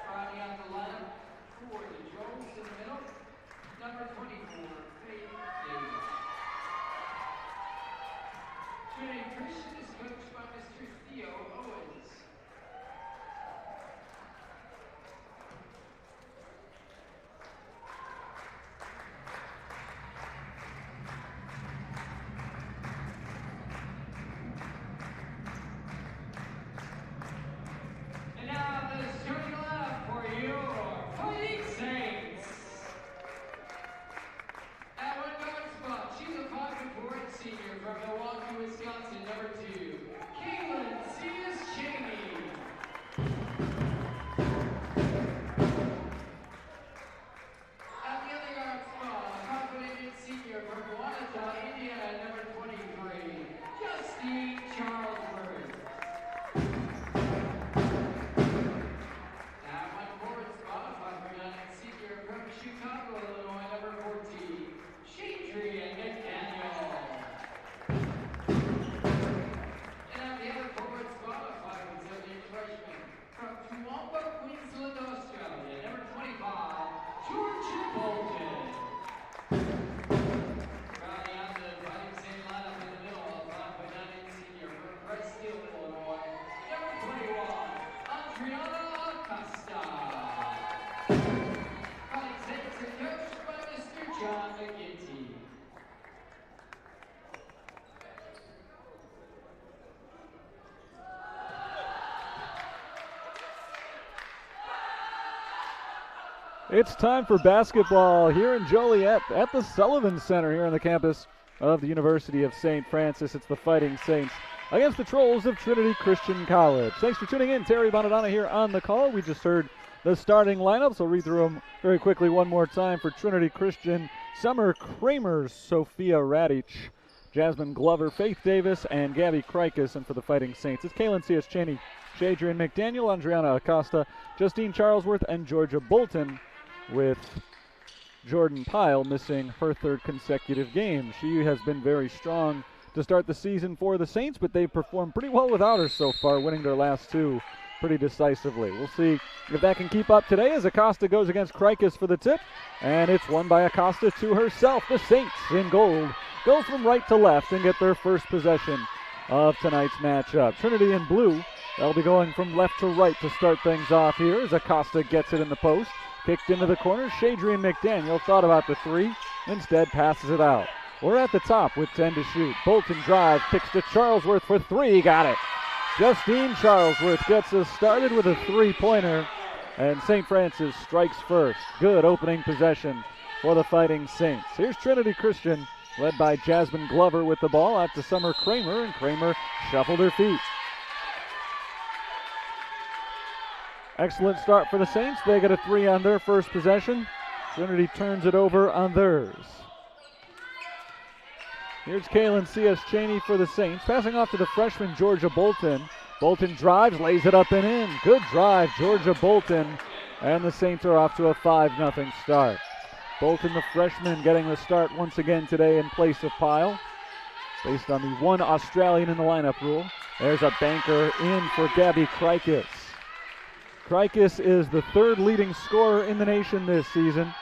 Starting out the lineup for the Jones in the middle, number 24, Faith Davis. Trinity Christian is coached by Mr. Theo Owens. And now the starting lineup for your Fighting Saints. At one guard spot, she's a 5'4" senior from Milwaukee, Wisconsin, number 2, Caitlin Cheney. At the other guard spot, a confident senior from Wanata, Indiana, number 23, Justine Charlesworth. At one forward spot, a 5'9" senior from Chicago, Illinois, number 14, Shadrian McDaniel. And at the other forward spot, a 5'7" freshman from Toowoomba, Queensland, Australia, number 25, Georgia Bolton. Rounding out the Fighting Saint lineup in the middle, a 5'9" senior from Preston, Illinois, number 21, Adriana Acosta. Fighting Saints are coached by Mr. John McGinty. It's time for basketball here in Joliet at the Sullivan Center here on the campus of the University of St. Francis. It's the Fighting Saints against the Trolls of Trinity Christian College. Thanks for tuning in. Terry Bonadonna here on the call. We just heard the starting lineups. I'll read through them very quickly one more time. For Trinity Christian, Summer Kramer, Sophia Radic, Jasmine Glover, Faith Davis, and Gabby Krikis. And for the Fighting Saints, it's Kaylin Cheney, Shadrian McDaniel, Adriana Acosta, Justine Charlesworth, and Georgia Bolton, with Jordan Pyle missing her third consecutive game. She has been very strong to start the season for the Saints, but they've performed pretty well without her so far, winning their last two pretty decisively. We'll see if that can keep up today as Acosta goes against Krikis for the tip, and it's won by Acosta to herself. The Saints in gold go from right to left and get their first possession of tonight's matchup. Trinity in blue, they'll be going from left to right to start things off here as Acosta gets it in the post. Kicked into the corner, Shadrian McDaniel thought about the three, instead passes it out. We're at the top with 10 to shoot. Bolton drive, kicks to Charlesworth for three, got it. Justine Charlesworth gets us started with a three-pointer, and St. Francis strikes first. Good opening possession for the Fighting Saints. Here's Trinity Christian, led by Jasmine Glover with the ball out to Summer Kramer, and Kramer shuffled her feet. Excellent start for the Saints. They get a three on their first possession. Trinity turns it over on theirs. Here's Kaylin Cheney for the Saints, passing off to the freshman Georgia Bolton. Bolton drives, lays it up and in. Good drive, Georgia Bolton, and the Saints are off to a 5-0 start. Bolton, the freshman, getting the start once again today in place of Pyle, based on the one Australian in the lineup rule. There's a banker in for Gabby Krikis. Krikis is the third leading scorer in the nation this season,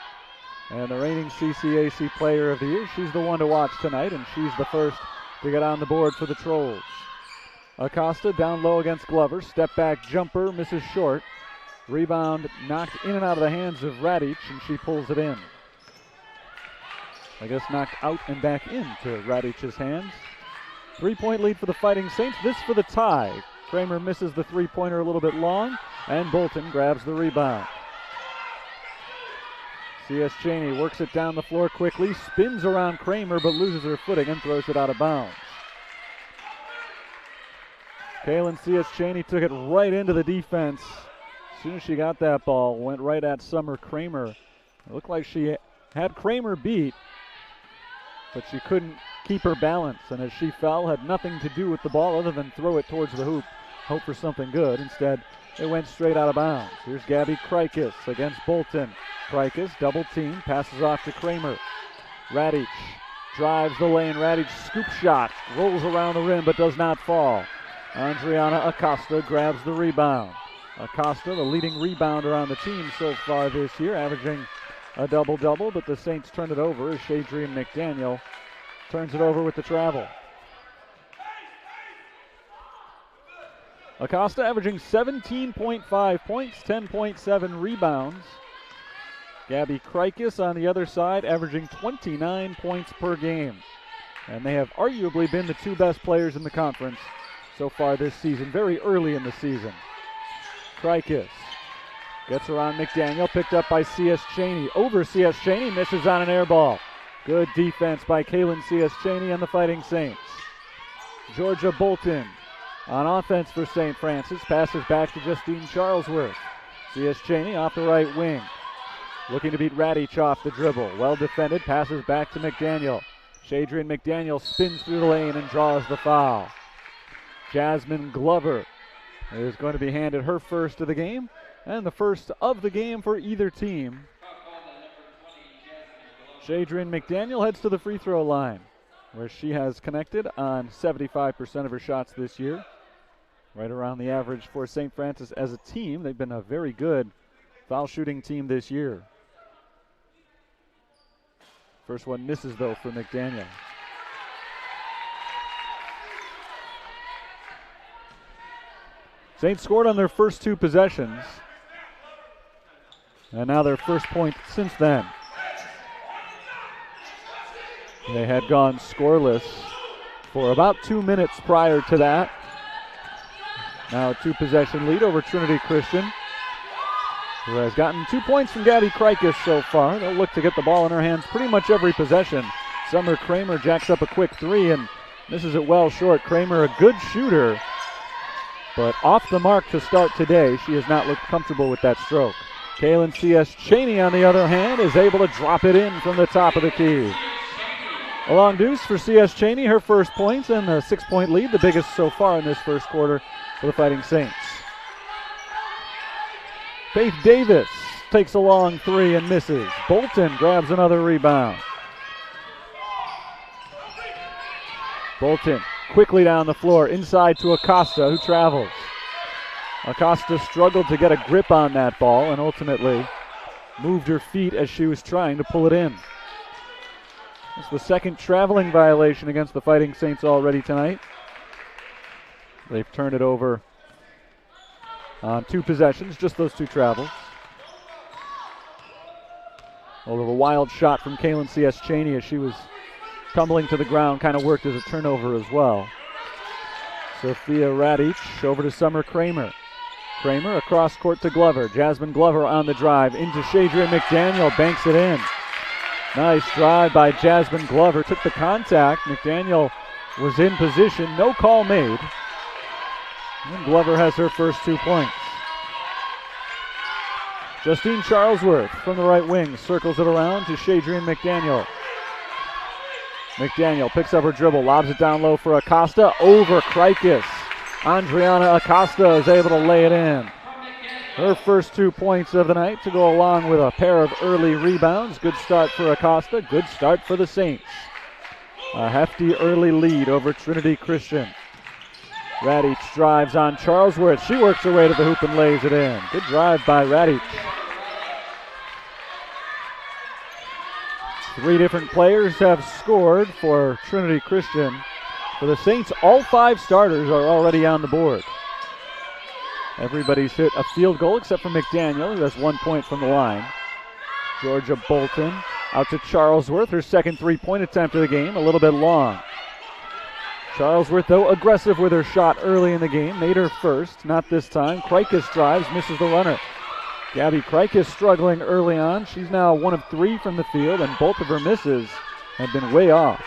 and the reigning CCAC Player of the Year. She's the one to watch tonight, and she's the first to get on the board for the Trolls. Acosta down low against Glover. Step back jumper, misses short. Rebound knocked in and out of the hands of Radic, and she pulls it in. I guess knocked out and back into Radic's hands. 3-point lead for the Fighting Saints. This for the tie. Kramer misses the three-pointer a little bit long, and Bolton grabs the rebound. Cheney works it down the floor quickly, spins around Kramer, but loses her footing and throws it out of bounds. Kaylin Cheney took it right into the defense. As soon as she got that ball, went right at Summer Kramer. It looked like she had Kramer beat, but she couldn't keep her balance, and as she fell, had nothing to do with the ball other than throw it towards the hoop, hope for something good. Instead, it went straight out of bounds. Here's Gabby Krikis against Bolton. Krikis, double team, passes off to Kramer. Radic drives the lane. Radic scoop shot, rolls around the rim but does not fall. Andriana Acosta grabs the rebound. Acosta, the leading rebounder on the team so far this year, averaging a double-double, but the Saints turn it over as Shadrian McDaniel turns it over with the travel. Acosta averaging 17.5 points, 10.7 rebounds. Gabby Krikis on the other side averaging 29 points per game. And they have arguably been the two best players in the conference so far this season, very early in the season. Krikis gets around McDaniel, picked up by C.S. Cheney. Over C.S. Cheney, misses on an air ball. Good defense by Kaylin C.S. Cheney and the Fighting Saints. Georgia Bolton on offense for St. Francis, passes back to Justine Charlesworth. C.S. Cheney off the right wing, looking to beat Radich off the dribble. Well defended, passes back to McDaniel. Shadrian McDaniel spins through the lane and draws the foul. Jasmine Glover is going to be handed her first of the game, and the first of the game for either team. Shadrian McDaniel heads to the free throw line, where she has connected on 75% of her shots this year. Right around the average for St. Francis as a team. They've been a very good foul shooting team this year. First one misses, though, for McDaniel. Saints scored on their first two possessions, and now their first point since then. They had gone scoreless for about 2 minutes prior to that. Now a two-possession lead over Trinity Christian, who has gotten 2 points from Gabby Krikis so far. They'll look to get the ball in her hands pretty much every possession. Summer Kramer jacks up a quick three and misses it well short. Kramer, a good shooter, but off the mark to start today. She has not looked comfortable with that stroke. Kaylin C.S. Cheney, on the other hand, is able to drop it in from the top of the key. A long deuce for C.S. Cheney, her first points, and a 6-point lead, the biggest so far in this first quarter for the Fighting Saints. Faith Davis takes a long three and misses. Bolton grabs another rebound. Bolton quickly down the floor, inside to Acosta, who travels. Acosta struggled to get a grip on that ball and ultimately moved her feet as she was trying to pull it in. It's the second traveling violation against the Fighting Saints already tonight. They've turned it over on two possessions, just those two travels. A little wild shot from Kaylin C.S. Cheney as she was tumbling to the ground, kind of worked as a turnover as well. Sophia Radich over to Summer Kramer. Kramer across court to Glover. Jasmine Glover on the drive into Shadrian McDaniel, banks it in. Nice drive by Jasmine Glover, took the contact. McDaniel was in position, no call made. And Glover has her first 2 points. Justine Charlesworth from the right wing circles it around to Shadrian McDaniel. McDaniel picks up her dribble, lobs it down low for Acosta, over Krikis. Andriana Acosta is able to lay it in. Her first 2 points of the night to go along with a pair of early rebounds. Good start for Acosta, good start for the Saints. A hefty early lead over Trinity Christian. Radich drives on Charlesworth. She works her way to the hoop and lays it in. Good drive by Radich. 3 different players have scored for Trinity Christian. For the Saints, all 5 starters are already on the board. Everybody's hit a field goal except for McDaniel, who has 1 point from the line. Georgia Bolton out to Charlesworth, her second 3-point attempt of the game, a little bit long. Charlesworth, though, aggressive with her shot early in the game, made her first, not this time. Krikis drives, misses the runner. Gabby Krikis struggling early on. She's now 1 of 3 from the field, and both of her misses have been way off.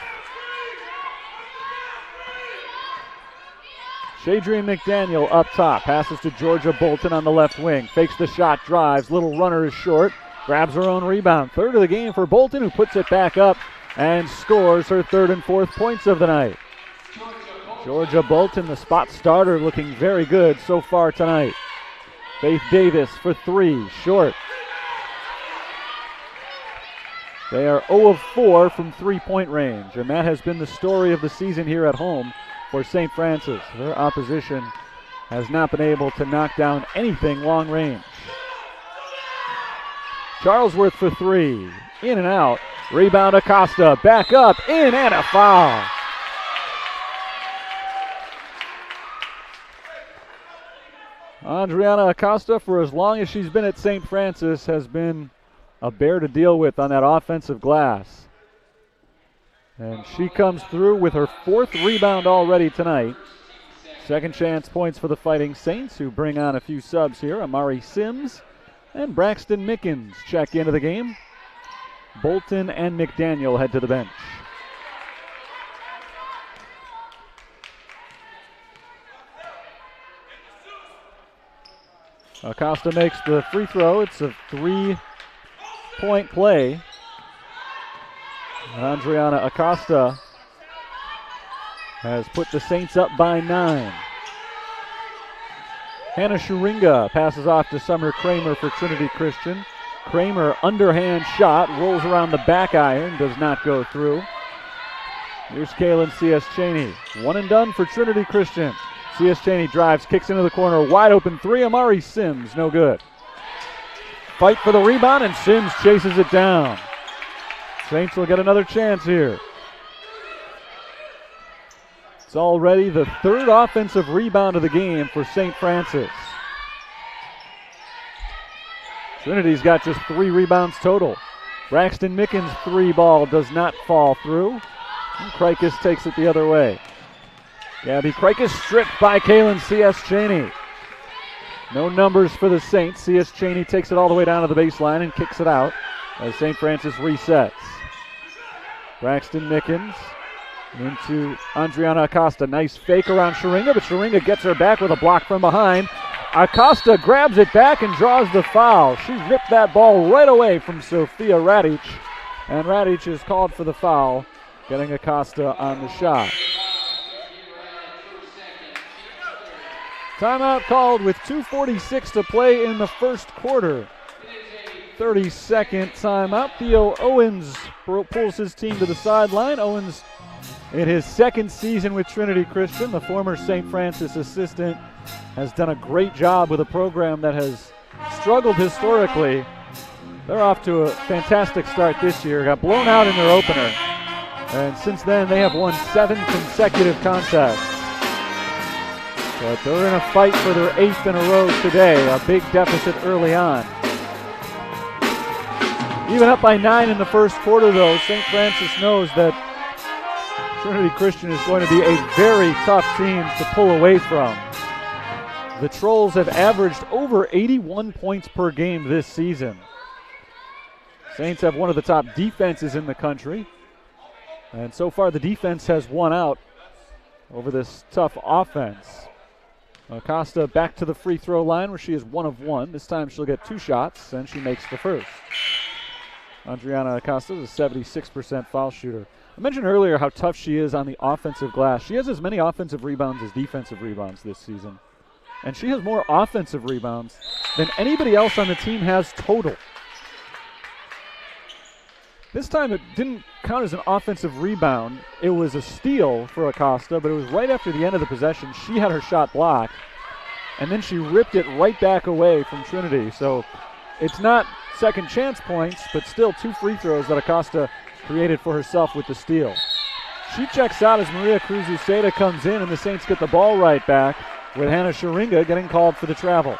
Shadrian McDaniel up top, passes to Georgia Bolton on the left wing, fakes the shot, drives, little runner is short, grabs her own rebound. Third of the game for Bolton, who puts it back up and scores her 3rd and 4th points of the night. Georgia Bolton, the spot starter, looking very good so far tonight. Faith Davis for 3, short. They are 0 of 4 from 3-point range, and that has been the story of the season here at home for St. Francis. Their opposition has not been able to knock down anything long range. Charlesworth for three. In and out. Rebound Acosta. Back up. In and a foul. Adriana Acosta, for as long as she's been at St. Francis, has been a bear to deal with on that offensive glass. And she comes through with her fourth rebound already tonight. Second chance points for the Fighting Saints, who bring on a few subs here. Amari Sims and Braxton Mickens check into the game. Bolton and McDaniel head to the bench. Acosta makes the free throw. It's a 3-point play. Adriana Acosta has put the Saints up by 9. Hannah Shuringa passes off to Summer Kramer for Trinity Christian. Kramer, underhand shot, rolls around the back iron, does not go through. Here's Kaylin C.S. Cheney. One and done for Trinity Christian. C.S. Cheney drives, kicks into the corner, wide open three. Amari Sims, no good. Fight for the rebound, and Sims chases it down. Saints will get another chance here. It's already the third offensive rebound of the game for St. Francis. Trinity's got just 3 rebounds total. Braxton Mickens' three ball does not fall through. And Krikis takes it the other way. Gabby Krikis stripped by Kaylin C.S. Cheney. No numbers for the Saints. C.S. Cheney takes it all the way down to the baseline and kicks it out as St. Francis resets. Braxton Mickens into Adriana Acosta. Nice fake around Shuringa, but Shuringa gets her back with a block from behind. Acosta grabs it back and draws the foul. She ripped that ball right away from Sophia Radic, and Radic is called for the foul, getting Acosta on the shot. Timeout called with 2:46 to play in the first quarter. 30-second timeout. Theo Owens pulls his team to the sideline. Owens, in his second season with Trinity Christian, the former St. Francis assistant, has done a great job with a program that has struggled historically. They're off to a fantastic start this year. Got blown out in their opener, and since then they have won 7 consecutive contests. But they're in a fight for their 8th in a row today, a big deficit early on. Even up by 9 in the first quarter, though, St. Francis knows that Trinity Christian is going to be a very tough team to pull away from. The Trolls have averaged over 81 points per game this season. Saints have one of the top defenses in the country, and so far the defense has won out over this tough offense. Acosta back to the free throw line where she is 1 of 1. This time she'll get 2 shots, and she makes the first. Adriana Acosta is a 76% foul shooter. I mentioned earlier how tough she is on the offensive glass. She has as many offensive rebounds as defensive rebounds this season. And she has more offensive rebounds than anybody else on the team has total. This time it didn't count as an offensive rebound. It was a steal for Acosta, but it was right after the end of the possession. She had her shot blocked, and then she ripped it right back away from Trinity. So it's not second chance points, but still 2 free throws that Acosta created for herself with the steal. She checks out as Maria Cruz-Uceda comes in, and the Saints get the ball right back with Hannah Shuringa getting called for the travel.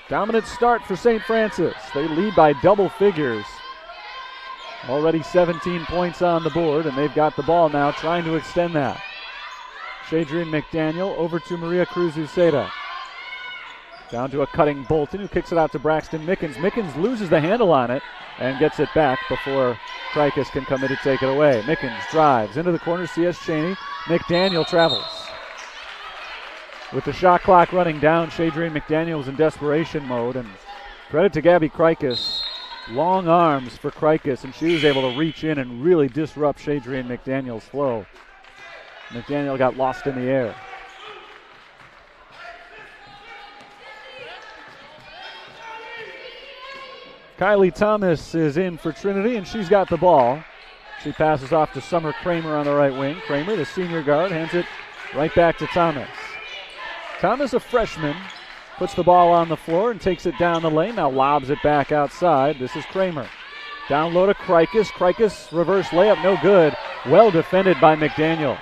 Dominant start for St. Francis. They lead by double figures. Already 17 points on the board, and they've got the ball now trying to extend that. Shadrian McDaniel over to Maria Cruz-Uceda. Down to a cutting Bolton, who kicks it out to Braxton Mickens. Mickens loses the handle on it and gets it back before Krikis can come in to take it away. Mickens drives into the corner, C.S. Cheney. McDaniel travels. With the shot clock running down, Shadrian McDaniel was in desperation mode, and credit to Gabby Krikis. Long arms for Krikis, and she was able to reach in and really disrupt Shadrian McDaniel's flow. McDaniel got lost in the air. Kylie Thomas is in for Trinity, and she's got the ball. She passes off to Summer Kramer on the right wing. Kramer, the senior guard, hands it right back to Thomas. Thomas, a freshman, puts the ball on the floor and takes it down the lane. Now lobs it back outside. This is Kramer. Down low to Krikis. Krikis, reverse layup, no good. Well defended by McDaniel.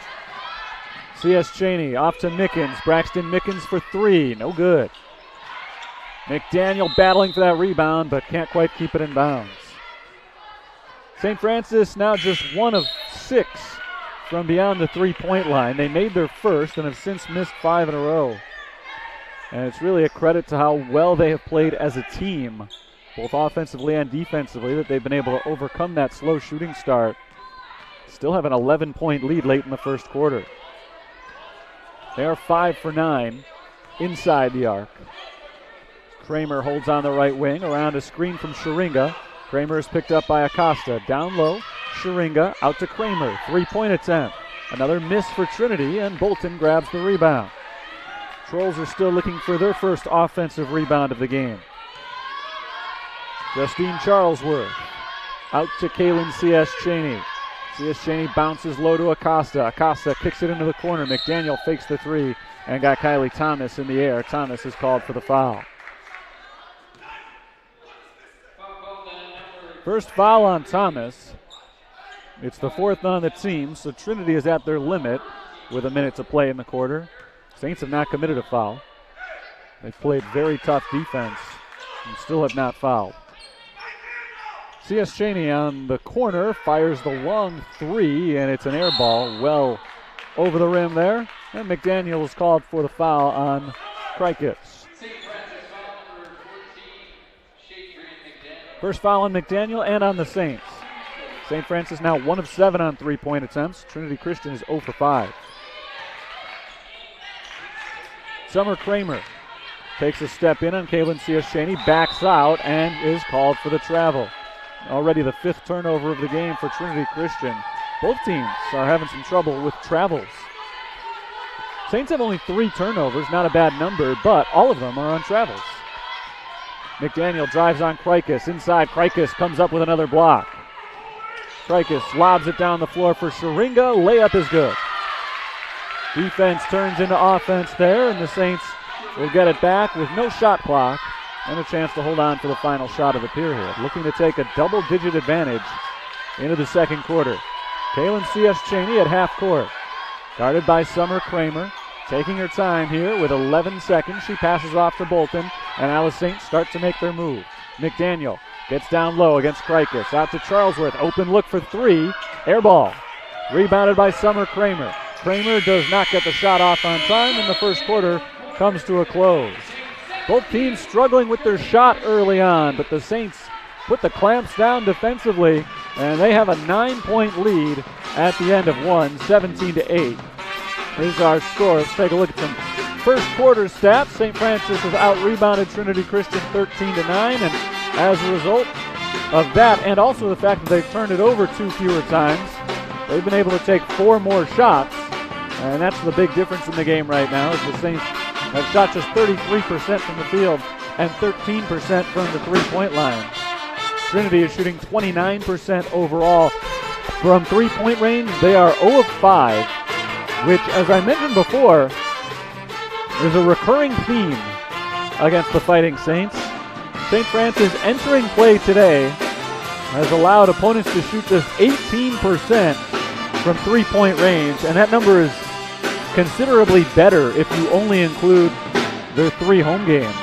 C.S. Cheney off to Mickens. Braxton Mickens for three, no good. McDaniel battling for that rebound, but can't quite keep it in bounds. St. Francis now just 1 of 6 from beyond the three-point line. They made their first and have since missed 5 in a row. And it's really a credit to how well they have played as a team, both offensively and defensively, that they've been able to overcome that slow shooting start. Still have an 11-point lead late in the first quarter. They are 5 for 9 inside the arc. Kramer holds on the right wing around a screen from Sharinga. Kramer is picked up by Acosta. Down low, Sharinga out to Kramer. Three-point attempt. Another miss for Trinity, and Bolton grabs the rebound. Trolls are still looking for their first offensive rebound of the game. Justine Charlesworth out to Kaylin C.S. Cheney. C.S. Cheney bounces low to Acosta. Acosta kicks it into the corner. McDaniel fakes the three and got Kylie Thomas in the air. Thomas is called for the foul. First foul on Thomas. It's the 4th on the team, so Trinity is at their limit with a minute to play in the quarter. Saints have not committed a foul. They've played very tough defense and still have not fouled. C.S. Cheney on the corner fires the long three, and it's an air ball well over the rim there. And McDaniel is called for the foul on Krikis. First foul on McDaniel and on the Saints. St. Francis now 1 of 7 on three-point attempts. Trinity Christian is 0 for 5. Summer Kramer takes a step in on Kaylin C.S. Cheney, backs out, and is called for the travel. Already the 5th turnover of the game for Trinity Christian. Both teams are having some trouble with travels. Saints have only 3 turnovers, not a bad number, but all of them are on travels. McDaniel drives on Krikis. Inside, Krikis comes up with another block. Krikis lobs it down the floor for Sharinga. Layup is good. Defense turns into offense there, and the Saints will get it back with no shot clock and a chance to hold on for the final shot of the period. Looking to take a double-digit advantage into the second quarter. Kaylin C.S. Cheney at half court. Guarded by Summer Kramer. Taking her time here with 11 seconds. She passes off to Bolton, and now the Saints start to make their move. McDaniel gets down low against Krikis. Out to Charlesworth. Open look for three. Air ball. Rebounded by Summer Kramer. Kramer does not get the shot off on time, and the first quarter comes to a close. Both teams struggling with their shot early on, but the Saints put the clamps down defensively, and they have a 9-point lead at the end of one, 17-8. Here's our score. Let's take a look at some first quarter stats. St. Francis has out-rebounded Trinity Christian 13-9, and as a result of that, and also the fact that they've turned it over 2 fewer times, they've been able to take 4 more shots, and that's the big difference in the game right now, as the Saints have shot just 33% from the field and 13% from the three-point line. Trinity is shooting 29% overall from three-point range. They are 0 of 5, which, as I mentioned before, is a recurring theme against the Fighting Saints. St. Francis entering play today has allowed opponents to shoot just 18% from three-point range, and that number is considerably better if you only include their 3 home games.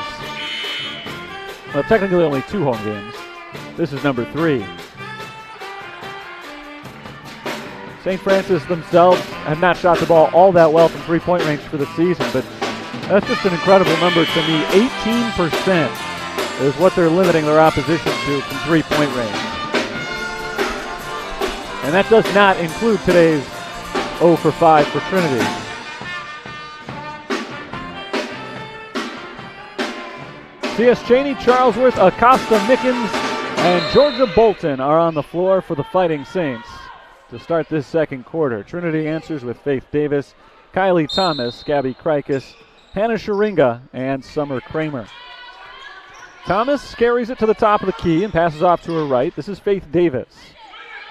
Well, technically only 2 home games. This is number 3. St. Francis themselves have not shot the ball all that well from three-point range for the season, but that's just an incredible number to me. 18% is what they're limiting their opposition to from three-point range. And that does not include today's 0 for 5 for Trinity. C.S. Cheney, Charlesworth, Acosta, Mickens, and Georgia Bolton are on the floor for the Fighting Saints to start this second quarter. Trinity answers with Faith Davis, Kylie Thomas, Gabby Krikis, Hannah Sharinga, and Summer Kramer. Thomas carries it to the top of the key and passes off to her right. This is Faith Davis.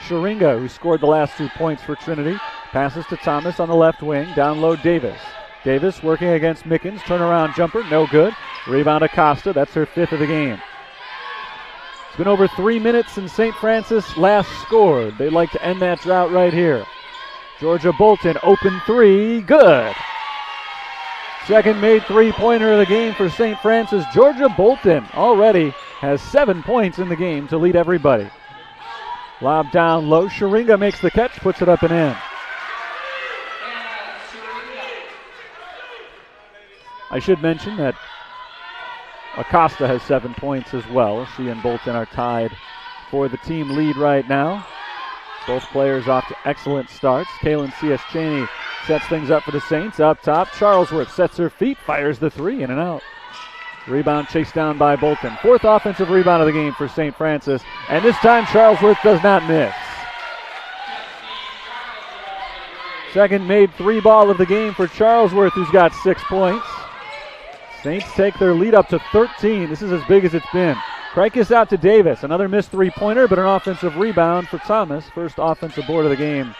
Sharinga, who scored the last 2 points for Trinity, passes to Thomas on the left wing. Down low, Davis. Davis working against Mickens. Turnaround jumper, no good. Rebound Acosta, that's her 5th of the game. It's been over 3 minutes since St. Francis last scored. They'd like to end that drought right here. Georgia Bolton, open 3, good. Second made 3-pointer of the game for St. Francis. Georgia Bolton already has 7 points in the game to lead everybody. Lob down low, Sharinga makes the catch, puts it up and in. I should mention that Acosta has 7 points as well. She and Bolton are tied for the team lead right now. Both players off to excellent starts. Kaylin C.S. Cheney sets things up for the Saints. Up top, Charlesworth sets her feet, fires the 3, in and out. Rebound chased down by Bolton. 4th offensive rebound of the game for St. Francis. And this time Charlesworth does not miss. Second made 3 ball of the game for Charlesworth, who's got 6 points. Saints take their lead up to 13. This is as big as it's been. Krikis out to Davis. Another missed 3-pointer, but an offensive rebound for Thomas. First offensive board of the game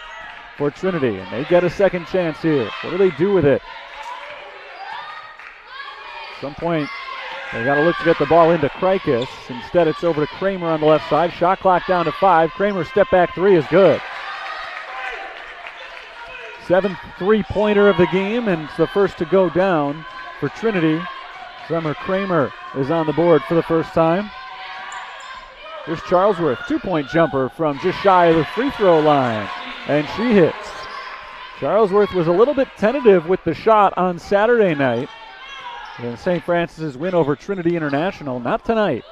for Trinity. And they get a second chance here. What do they do with it? At some point, they got to look to get the ball into Krikis. Instead, it's over to Kramer on the left side. Shot clock down to 5. Kramer step back 3 is good. 7th 3-pointer of the game, and it's the first to go down for Trinity. Summer Kramer is on the board for the first time. Here's Charlesworth, 2-point jumper from just shy of the free throw line, and she hits. Charlesworth was a little bit tentative with the shot on Saturday night in St. Francis's win over Trinity International. Not tonight.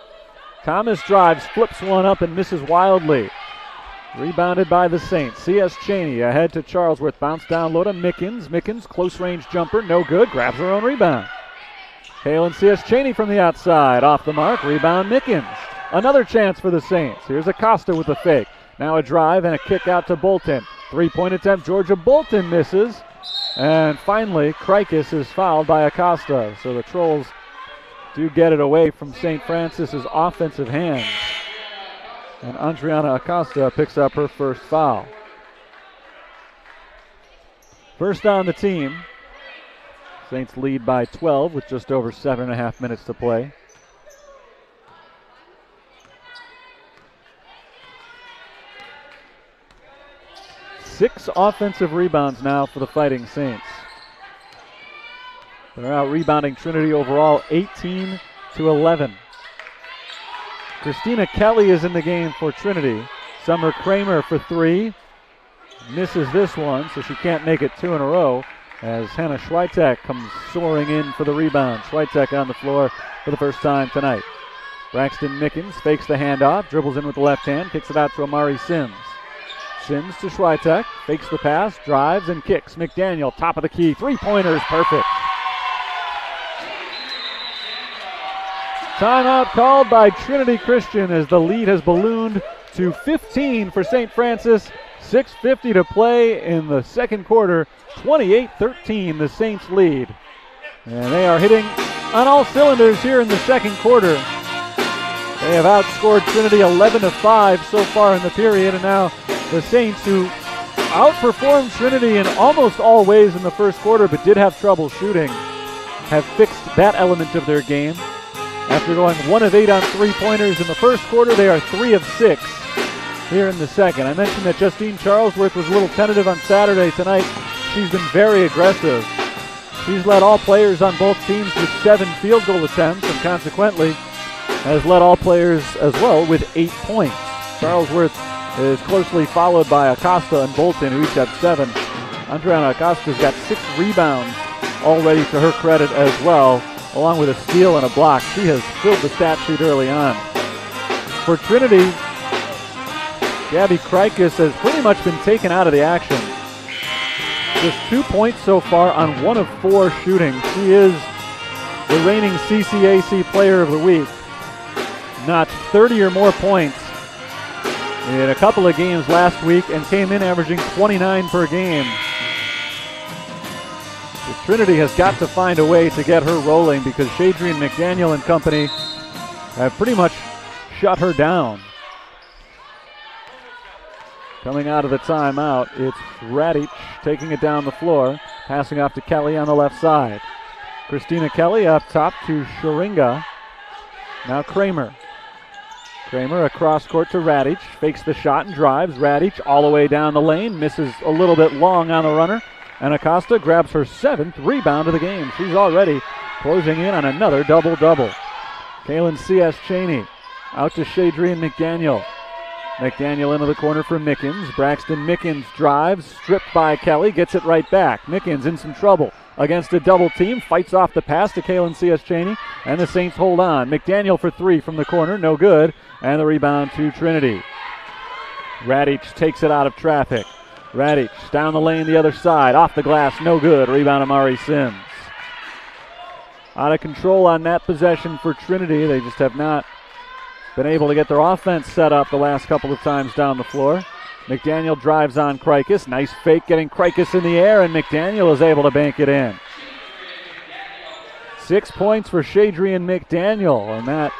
Thomas drives, flips one up and misses wildly. Rebounded by the Saints. C.S. Cheney ahead to Charlesworth. Bounce down low to Mickens. Mickens, close range jumper, no good. Grabs her own rebound. Hale and C.S. Cheney from the outside. Off the mark, rebound Mickens. Another chance for the Saints. Here's Acosta with the fake. Now a drive and a kick out to Bolton. 3-point attempt, Georgia Bolton misses. And finally, Krikis is fouled by Acosta. So the Trolls do get it away from St. Francis's offensive hands. And Andriana Acosta picks up her first foul. First on the team. Saints lead by 12 with just over 7.5 minutes to play. Six offensive rebounds now for the Fighting Saints. They're out rebounding Trinity overall 18-11. Christina Kelly is in the game for Trinity. Summer Kramer for 3. Misses this one, so she can't make it 2 in a row as Hannah Schweitek comes soaring in for the rebound. Schweitek on the floor for the first time tonight. Braxton Mickens fakes the handoff, dribbles in with the left hand, kicks it out to Amari Sims. Sims to Schweitek, fakes the pass, drives and kicks. McDaniel, top of the key, 3-pointers, perfect. Timeout called by Trinity Christian as the lead has ballooned to 15 for St. Francis. 6:50 to play in the second quarter. 28-13 the Saints lead. And they are hitting on all cylinders here in the second quarter. They have outscored Trinity 11-5 so far in the period, and now the Saints, who outperformed Trinity in almost all ways in the first quarter but did have trouble shooting, have fixed that element of their game. After going 1 of 8 on 3-pointers in the first quarter, they are 3 of 6 here in the second. I mentioned that Justine Charlesworth was a little tentative on Saturday. Tonight, she's been very aggressive. She's led all players on both teams with 7 field goal attempts and consequently has led all players as well with 8 points. Charlesworth is closely followed by Acosta and Bolton, who each have 7. Andriana Acosta's got 6 rebounds already to her credit as well, along with a steal and a block. She has filled the stat sheet early on. For Trinity, Gabby Krikis has pretty much been taken out of the action. Just 2 points so far on 1 of 4 shooting. She is the reigning CCAC Player of the Week. Notched 30 or more points in a couple of games last week and came in averaging 29 per game. Trinity has got to find a way to get her rolling because Shadrian McDaniel and company have pretty much shut her down. Coming out of the timeout, it's Radic taking it down the floor, passing off to Kelly on the left side. Christina Kelly up top to Sharinga. Now Kramer. Kramer across court to Radic, fakes the shot and drives. Radic all the way down the lane, misses a little bit long on the runner. And Acosta grabs her 7th rebound of the game. She's already closing in on another double-double. Kaylin C.S. Cheney out to Shadrian McDaniel. McDaniel into the corner for Mickens. Braxton Mickens drives, stripped by Kelly, gets it right back. Mickens in some trouble against a double team, fights off the pass to Kaylin C.S. Cheney, and the Saints hold on. McDaniel for 3 from the corner, no good, and the rebound to Trinity. Radic takes it out of traffic. Radic down the lane the other side, off the glass, no good. Rebound Amari Sims. Out of control on that possession for Trinity. They just have not been able to get their offense set up the last couple of times down the floor. McDaniel drives on Krikis. Nice fake getting Krikis in the air, and McDaniel is able to bank it in. 6 points for Shadrian McDaniel, and that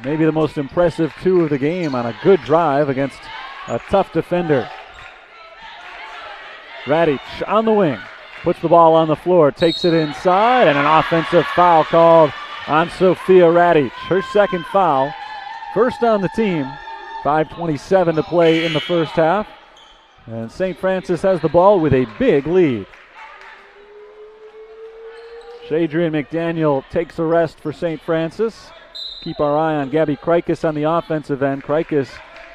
may be the most impressive 2 of the game on a good drive against a tough defender. Radic on the wing, puts the ball on the floor, takes it inside, and an offensive foul called on Sophia Radic. Her 2nd foul, first on the team. 5:27 to play in the first half. And St. Francis has the ball with a big lead. Shadrian McDaniel takes a rest for St. Francis. Keep our eye on Gabby Krikis on the offensive end. Krikis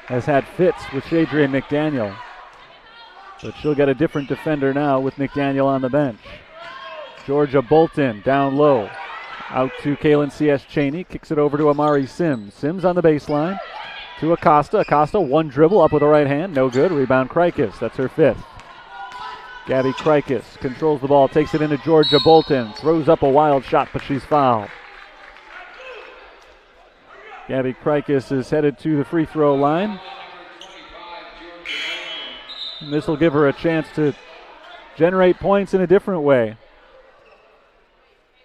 has had fits with Shadrian McDaniel, but she'll get a different defender now with McDaniel on the bench. Georgia Bolton down low. Out to Kaylin C.S. Cheney. Kicks it over to Amari Sims. Sims on the baseline to Acosta. Acosta, one dribble up with the right hand. No good. Rebound Krikis. That's her 5th. Gabby Krikis controls the ball. Takes it into Georgia Bolton. Throws up a wild shot, but she's fouled. Gabby Krikis is headed to the free throw line. And this will give her a chance to generate points in a different way.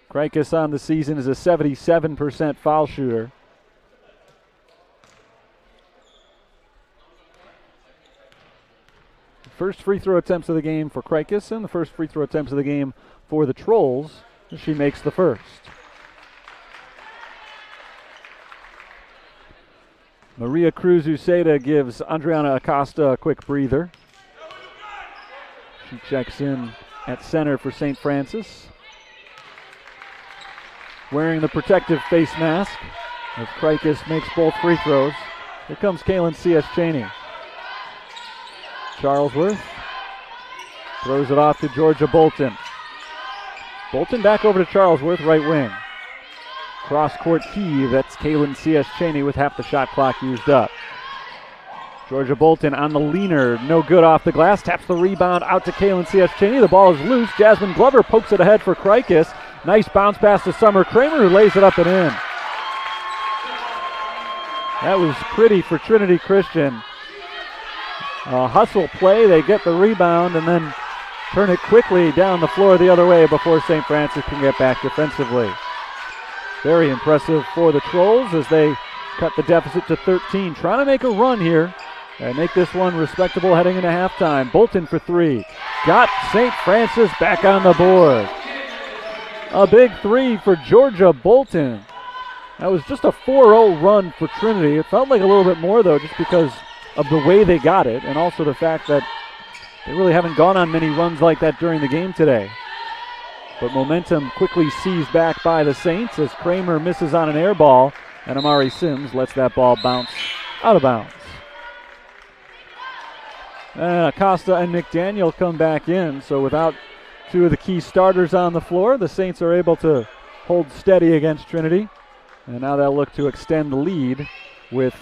Krikis on the season is a 77% foul shooter. First free throw attempts of the game for Krikis, and the first free throw attempts of the game for the Trolls. She makes the first. Maria Cruz Uceda gives Adriana Acosta a quick breather. She checks in at center for St. Francis, wearing the protective face mask as Krikis makes both free throws. Here comes Kaylin C.S. Cheney. Charlesworth throws it off to Georgia Bolton. Bolton back over to Charlesworth, right wing. Cross-court heave, that's Kaylin C.S. Cheney with half the shot clock used up. Georgia Bolton on the leaner, no good off the glass, taps the rebound out to Kaylin C.S. Cheney. The ball is loose. Jasmine Glover pokes it ahead for Krikis. Nice bounce pass to Summer Kramer, who lays it up and in. That was pretty for Trinity Christian. Hustle play, they get the rebound and then turn it quickly down the floor the other way before St. Francis can get back defensively. Very impressive for the Trolls as they cut the deficit to 13. Trying to make a run here and make this one respectable heading into halftime. Bolton for 3. Got St. Francis back on the board. A big 3 for Georgia Bolton. That was just a 4-0 run for Trinity. It felt like a little bit more, though, just because of the way they got it, and also the fact that they really haven't gone on many runs like that during the game today. But momentum quickly seized back by the Saints as Kramer misses on an air ball, and Amari Sims lets that ball bounce out of bounds. And Acosta and McDaniel come back in, so without 2 of the key starters on the floor, the Saints are able to hold steady against Trinity. And now they'll look to extend the lead with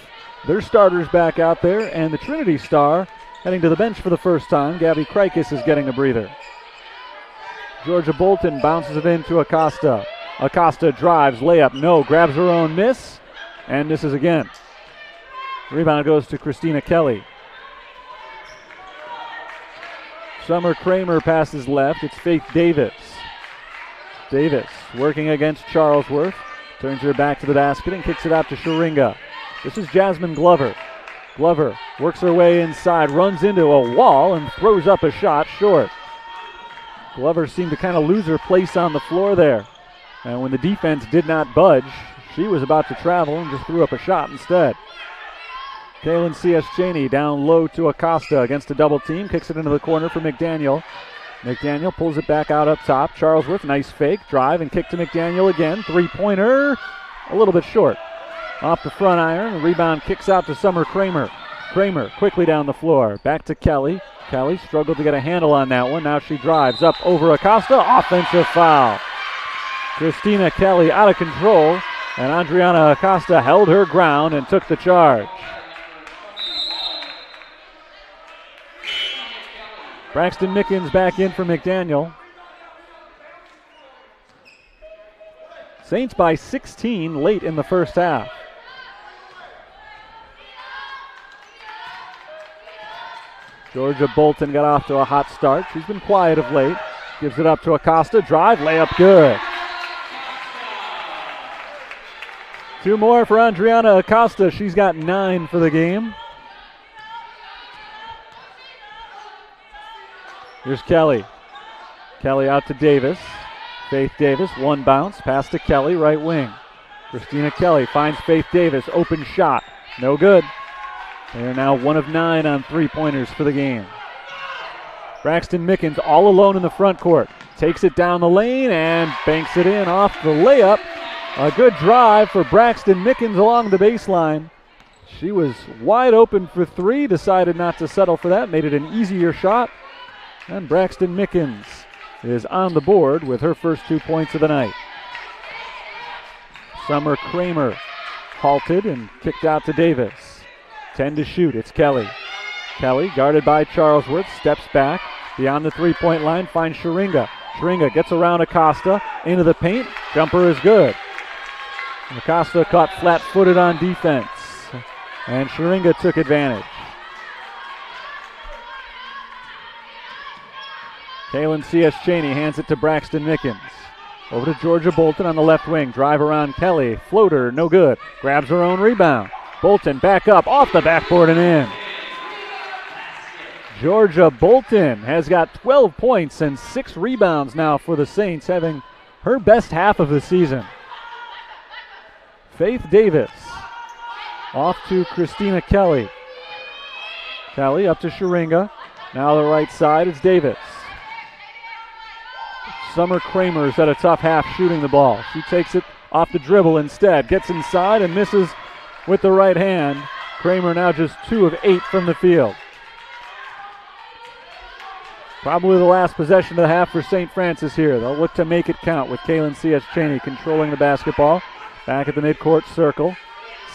their starters back out there, and the Trinity star heading to the bench for the first time. Gabby Krikis is getting a breather. Georgia Bolton bounces it into Acosta. Acosta drives, layup, no, grabs her own miss, and misses again. Rebound goes to Christina Kelly. Summer Kramer passes left. It's Faith Davis. Davis working against Charlesworth. Turns her back to the basket and kicks it out to Sharinga. This is Jasmine Glover. Glover works her way inside, runs into a wall, and throws up a shot short. Glover seemed to kind of lose her place on the floor there. And when the defense did not budge, she was about to travel and just threw up a shot instead. Kaylin C.S. Cheney down low to Acosta against a double team. Kicks it into the corner for McDaniel. McDaniel pulls it back out up top. Charlesworth, nice fake, drive, and kick to McDaniel again. Three-pointer, a little bit short. Off the front iron, the rebound kicks out to Summer Kramer. Kramer quickly down the floor. Back to Kelly. Kelly struggled to get a handle on that one. Now she drives up over Acosta. Offensive foul. Christina Kelly out of control, and Adriana Acosta held her ground and took the charge. Braxton Mickens back in for McDaniel. Saints by 16 late in the first half. Georgia Bolton got off to a hot start. She's been quiet of late. Gives it up to Acosta. Drive, layup good. Two more for Adriana Acosta. She's got 9 for the game. Here's Kelly. Kelly out to Davis. Faith Davis, one bounce. Pass to Kelly, right wing. Christina Kelly finds Faith Davis. Open shot. No good. They are now 1 of 9 on three-pointers for the game. Braxton Mickens all alone in the front court. Takes it down the lane and banks it in off the layup. A good drive for Braxton Mickens along the baseline. She was wide open for three. Decided not to settle for that. Made it an easier shot. And Braxton Mickens is on the board with her first 2 points of the night. Summer Kramer halted and kicked out to Davis. 10 to shoot. It's Kelly. Kelly, guarded by Charlesworth, steps back beyond the three-point line, finds Sharinga. Sharinga gets around Acosta into the paint. Jumper is good. Acosta caught flat-footed on defense, and Sharinga took advantage. Kaylin C.S. Cheney hands it to Braxton Mickens. Over to Georgia Bolton on the left wing. Drive around Kelly. Floater, no good. Grabs her own rebound. Bolton back up, off the backboard and in. Georgia Bolton has got 12 points and 6 rebounds now for the Saints, having her best half of the season. Faith Davis off to Christina Kelly. Kelly up to Sharinga. Now the right side, it's Davis. Summer Kramer's had a tough half shooting the ball. She takes it off the dribble instead. Gets inside and misses with the right hand. Kramer now just 2 of 8 from the field. Probably the last possession of the half for St. Francis here. They'll look to make it count with Kaylin C.S. Cheney controlling the basketball. Back at the midcourt circle.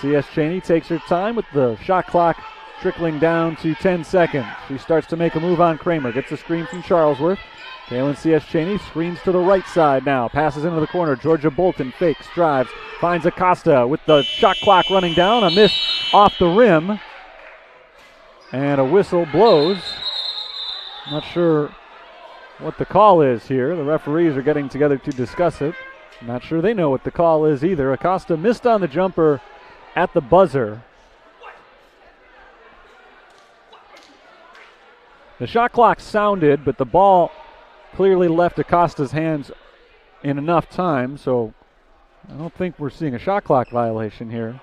C.S. Cheney takes her time with the shot clock trickling down to 10 seconds. She starts to make a move on Kramer. Gets a screen from Charlesworth. Kaylin C.S. Cheney screens to the right side now. Passes into the corner. Georgia Bolton fakes, drives, finds Acosta with the shot clock running down. A miss off the rim. And a whistle blows. Not sure what the call is here. The referees are getting together to discuss it. I'm not sure they know what the call is either. Acosta missed on the jumper at the buzzer. The shot clock sounded, but the ball clearly left Acosta's hands in enough time, so I don't think we're seeing a shot clock violation here.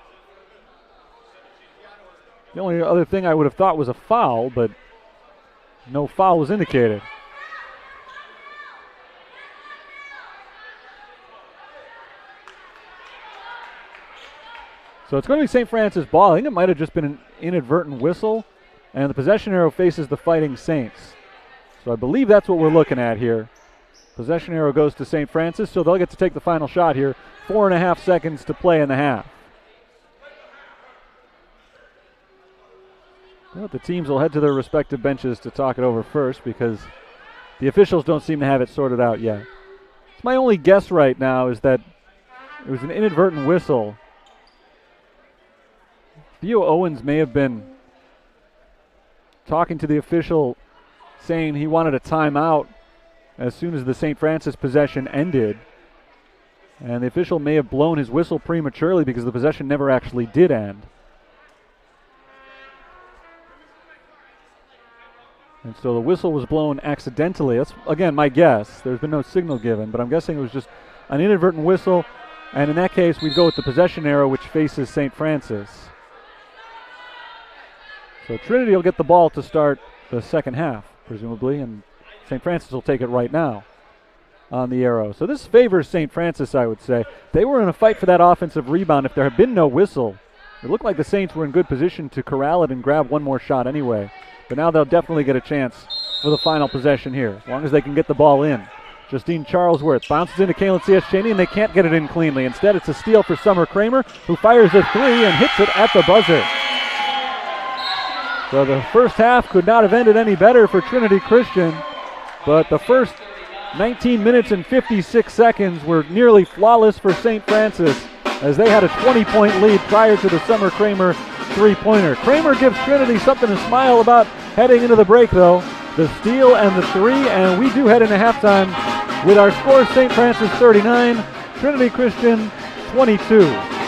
The only other thing I would have thought was a foul, but no foul was indicated. So it's going to be St. Francis ball. I think it might have just been an inadvertent whistle, and the possession arrow faces the Fighting Saints. So I believe that's what we're looking at here. Possession arrow goes to St. Francis, so they'll get to take the final shot here. 4.5 seconds to play in the half. Well, the teams will head to their respective benches to talk it over first because the officials don't seem to have it sorted out yet. It's my only guess right now is that it was an inadvertent whistle. Theo Owens may have been talking to the official saying he wanted a timeout as soon as the St. Francis possession ended. And the official may have blown his whistle prematurely because the possession never actually did end. And so the whistle was blown accidentally. That's, again, my guess. There's been no signal given, but I'm guessing it was just an inadvertent whistle. And in that case, we'd go with the possession arrow, which faces St. Francis. So Trinity will get the ball to start the second half, presumably, and St. Francis will take it right now on the arrow. So this favors St. Francis, I would say. They were in a fight for that offensive rebound. If there had been no whistle, it looked like the Saints were in good position to corral it and grab one more shot anyway. But now they'll definitely get a chance for the final possession here, as long as they can get the ball in. Justine Charlesworth bounces into Kaylin C.S. Cheney, and they can't get it in cleanly. Instead, it's a steal for Summer Kramer, who fires a three and hits it at the buzzer. So the first half could not have ended any better for Trinity Christian, but the first 19 minutes and 56 seconds were nearly flawless for St. Francis, as they had a 20-point lead prior to the Summer Kramer three-pointer. Kramer gives Trinity something to smile about heading into the break, though. The steal and the three, and we do head into halftime with our score: St. Francis 39, Trinity Christian 22.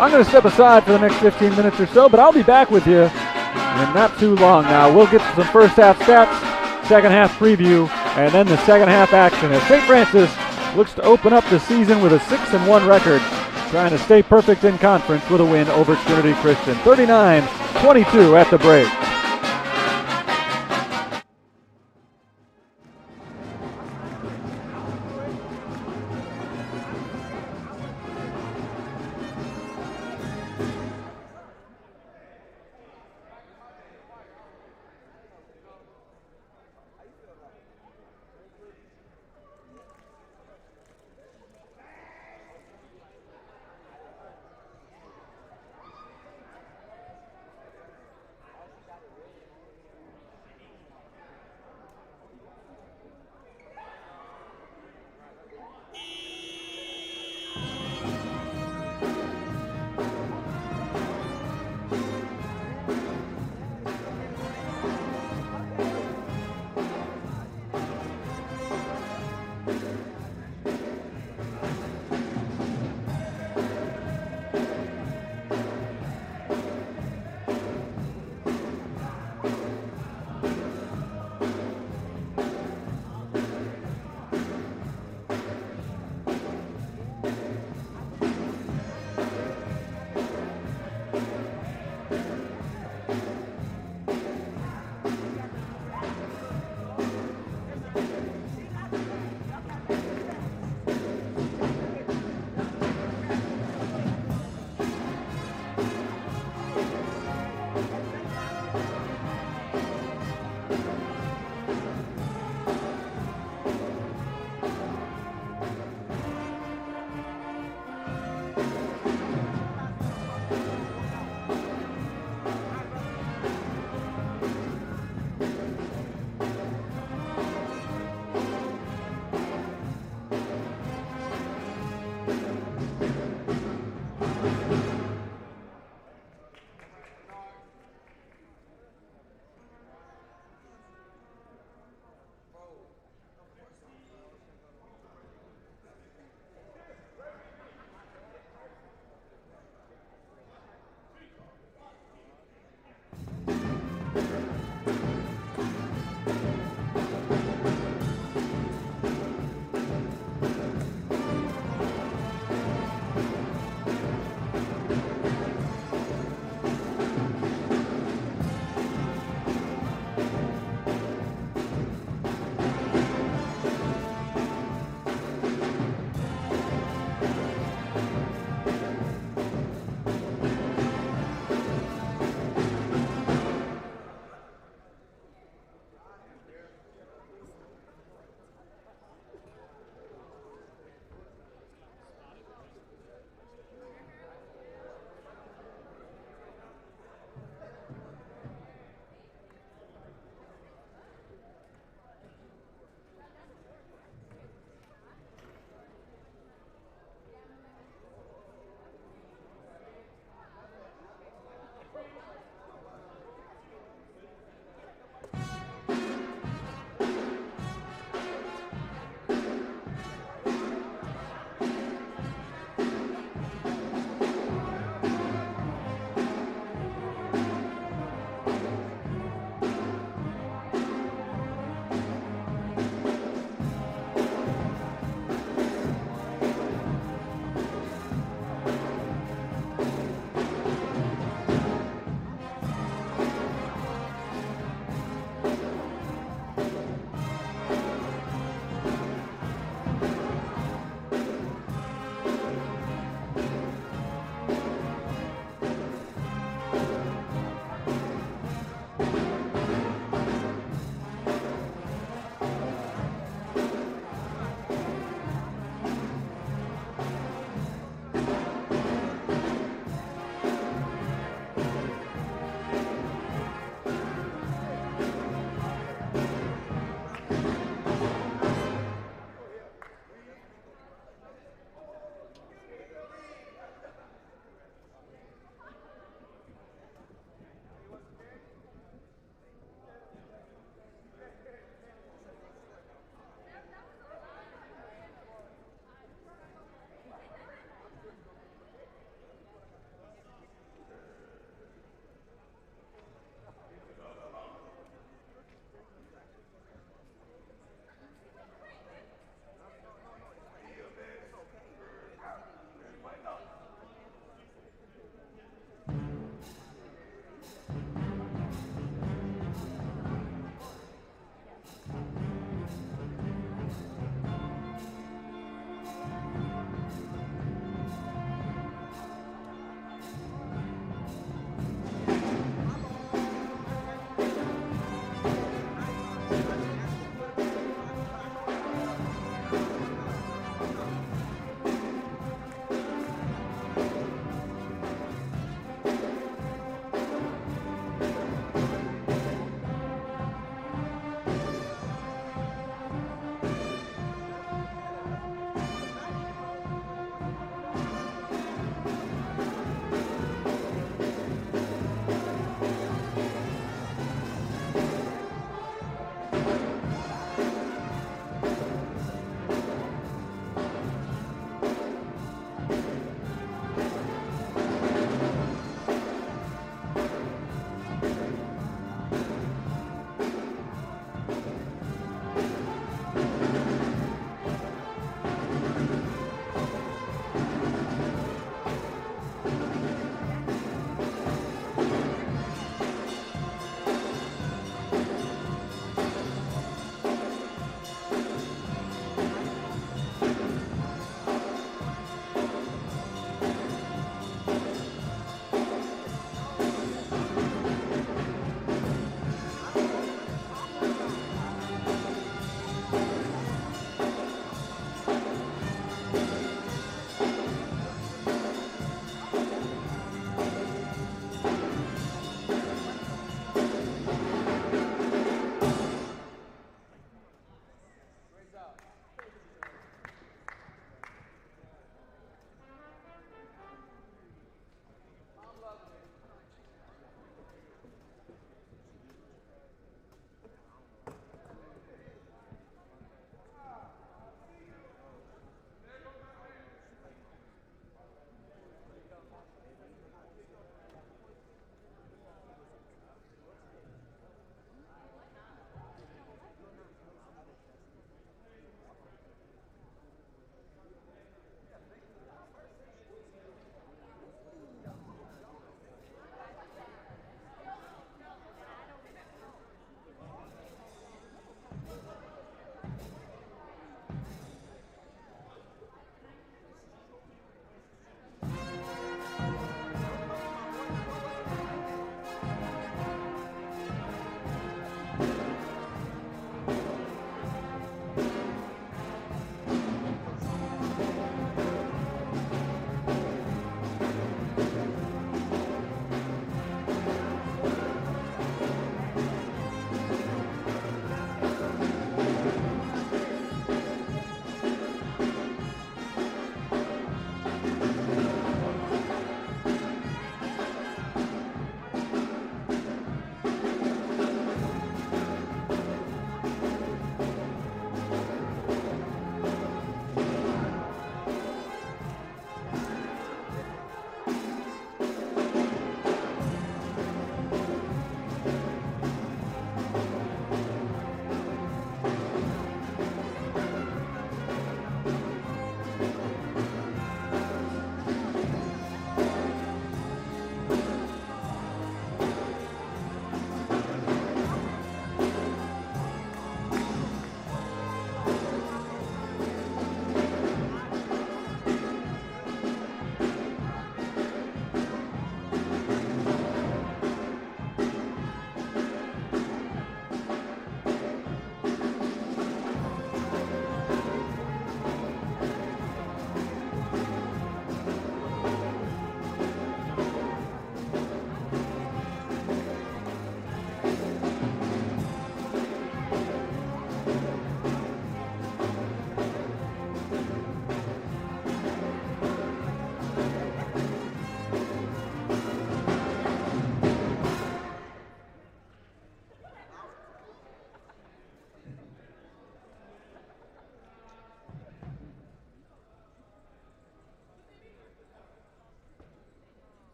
I'm going to step aside for the next 15 minutes or so, but I'll be back with you in not too long now. We'll get to some first half stats, second half preview, and then the second half action as St. Francis looks to open up the season with a 6-1 record, trying to stay perfect in conference with a win over Trinity Christian. 39-22 at the break.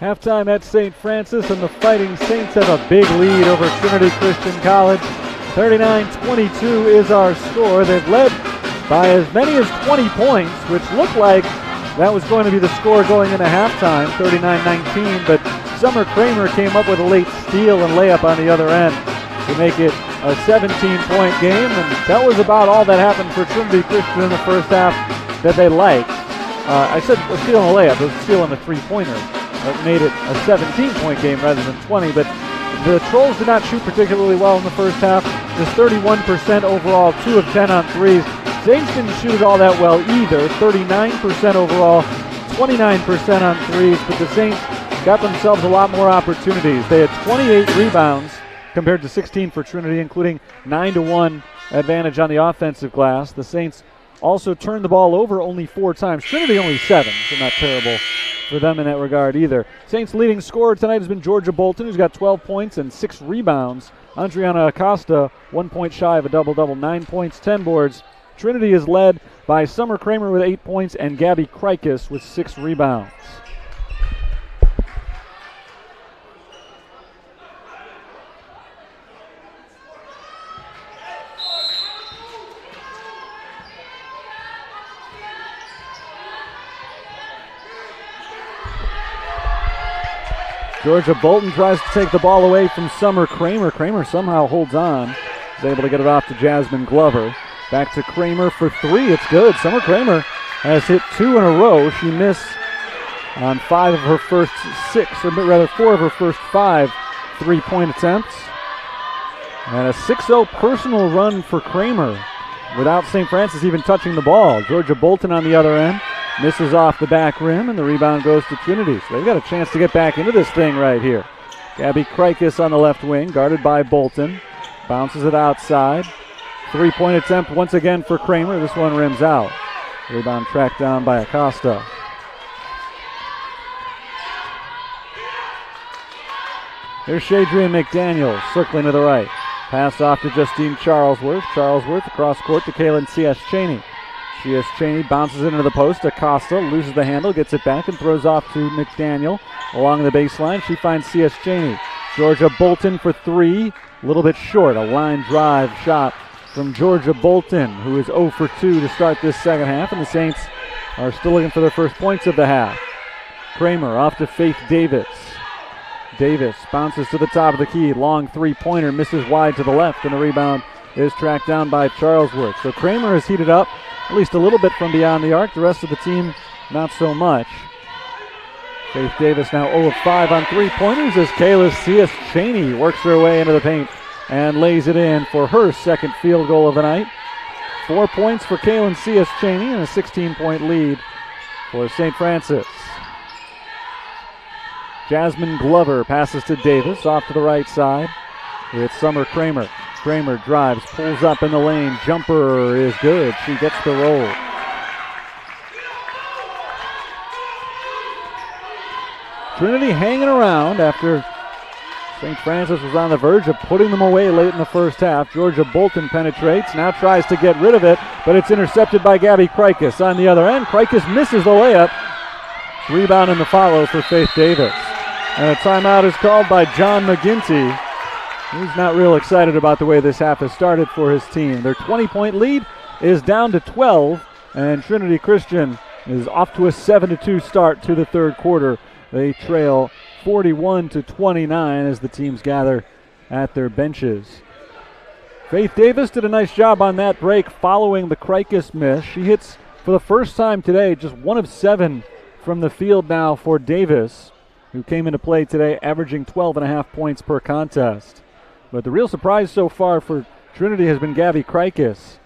Halftime at St. Francis, and the Fighting Saints have a big lead over Trinity Christian College. 39-22 is our score. They've led by as many as 20 points, which looked like that was going to be the score going into halftime, 39-19, but Summer Kramer came up with a late steal and layup on the other end to make it a 17-point game, and that was about all that happened for Trinity Christian in the first half that they liked. I said a steal and a layup, it was a steal and a three-pointer. That made it a 17-point game rather than 20, but the Trolls did not shoot particularly well in the first half. Just 31% overall, 2 of 10 on threes. Saints didn't shoot it all that well either, 39% overall, 29% on threes, but the Saints got themselves a lot more opportunities. They had 28 rebounds compared to 16 for Trinity, including 9-1 advantage on the offensive glass. The Saints also turned the ball over only 4 times. Trinity only 7, so not terrible for them in that regard either. Saints' leading scorer tonight has been Georgia Bolton, who's got 12 points and 6 rebounds. Andriana Acosta, 1 point shy of a double-double, 9 points, 10 boards. Trinity is led by Summer Kramer with 8 points and Gabby Krikis with 6 rebounds. Georgia Bolton tries to take the ball away from Summer Kramer. Kramer somehow holds on. Is able to get it off to Jasmine Glover. Back to Kramer for 3. It's good. Summer Kramer has hit 2 in a row. She missed on 5 of her first 6, or rather 4 of her first 5 3-point attempts. And a 6-0 personal run for Kramer without St. Francis even touching the ball. Georgia Bolton on the other end misses off the back rim, and the rebound goes to Trinity. So they've got a chance to get back into this thing right here. Gabby Krikis on the left wing, guarded by Bolton. Bounces it outside. 3-point attempt once again for Kramer. This one rims out. Rebound tracked down by Acosta. Here's Shadrian McDaniel circling to the right. Pass off to Justine Charlesworth. Charlesworth across court to Kaylin C.S. Cheney. C.S. Cheney bounces it into the post. Acosta loses the handle, gets it back, and throws off to McDaniel along the baseline. She finds C.S. Cheney. Georgia Bolton for 3. A little bit short. A line drive shot from Georgia Bolton, who is 0 for 2 to start this second half, and the Saints are still looking for their first points of the half. Kramer off to Faith Davis. Davis bounces to the top of the key. Long 3-pointer misses wide to the left, and the rebound is tracked down by Charlesworth. So Kramer has heated up at least a little bit from beyond the arc. The rest of the team, not so much. Faith Davis now 0 of 5 on 3-pointers as Kayla C.S. Cheney works her way into the paint and lays it in for her second field goal of the night. 4 points for Kaylin C.S. Cheney and a 16-point lead for St. Francis. Jasmine Glover passes to Davis off to the right side with Summer Kramer. Kramer drives, pulls up in the lane. Jumper is good. She gets the roll. Trinity hanging around after St. Francis was on the verge of putting them away late in the first half. Georgia Bolton penetrates, now tries to get rid of it, but it's intercepted by Gabby Krikis on the other end. Krikis misses the layup. Rebound and the follow for Faith Davis. And a timeout is called by John McGinty. He's not real excited about the way this half has started for his team. Their 20-point lead is down to 12, and Trinity Christian is off to a 7-2 start to the third quarter. They trail 41-29 as the teams gather at their benches. Faith Davis did a nice job on that break following the Krikis miss. She hits for the first time today, just 1 of 7 from the field now for Davis, who came into play today averaging 12.5 points per contest. But the real surprise so far for Trinity has been Gabby Krikis,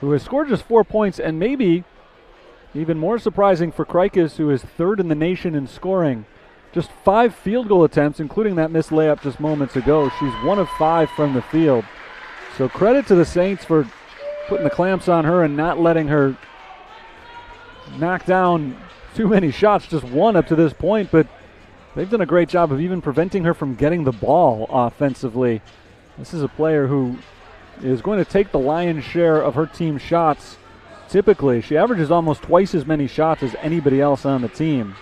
who has scored just 4 points, and maybe even more surprising for Krikis, who is third in the nation in scoring. Just 5 field goal attempts, including that missed layup just moments ago. She's 1 of 5 from the field. So credit to the Saints for putting the clamps on her and not letting her knock down too many shots, just 1 up to this point, but they've done a great job of even preventing her from getting the ball offensively. This is a player who is going to take the lion's share of her team's shots. Typically, she averages almost twice as many shots as anybody else on the team.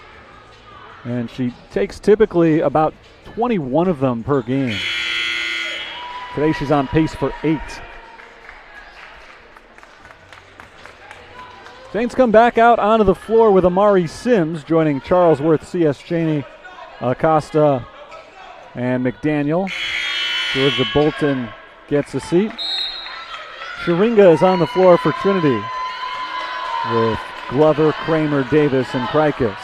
and she takes typically about 21 of them per game. Today she's on pace for 8. Saints come back out onto the floor with Amari Sims joining Charlesworth, C.S. Cheney, Acosta, and McDaniel. Georgia Bolton gets a seat. Sharinga is on the floor for Trinity with Glover, Kramer, Davis, and Krikis.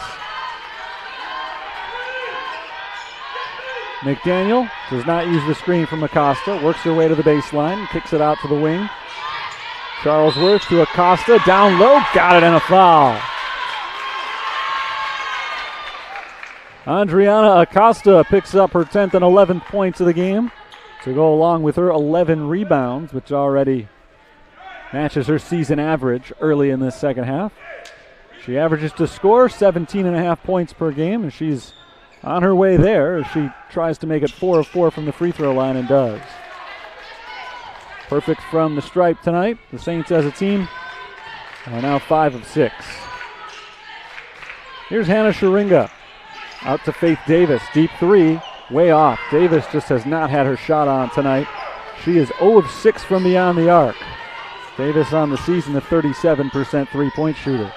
McDaniel does not use the screen from Acosta, works her way to the baseline, kicks it out to the wing. Charlesworth to Acosta, down low, got it, and a foul. Adriana Acosta picks up her 10th and 11th points of the game to go along with her 11 rebounds, which already matches her season average early in this second half. She averages to score 17.5 points per game, and she's on her way there as she tries to make it 4 of 4 from the free throw line and does. Perfect from the stripe tonight. The Saints as a team are now 5 of 6. Here's Hannah Sharinga. Out to Faith Davis. Deep three. Way off. Davis just has not had her shot on tonight. She is 0 of 6 from beyond the arc. Davis on the season a 37% three-point shooter.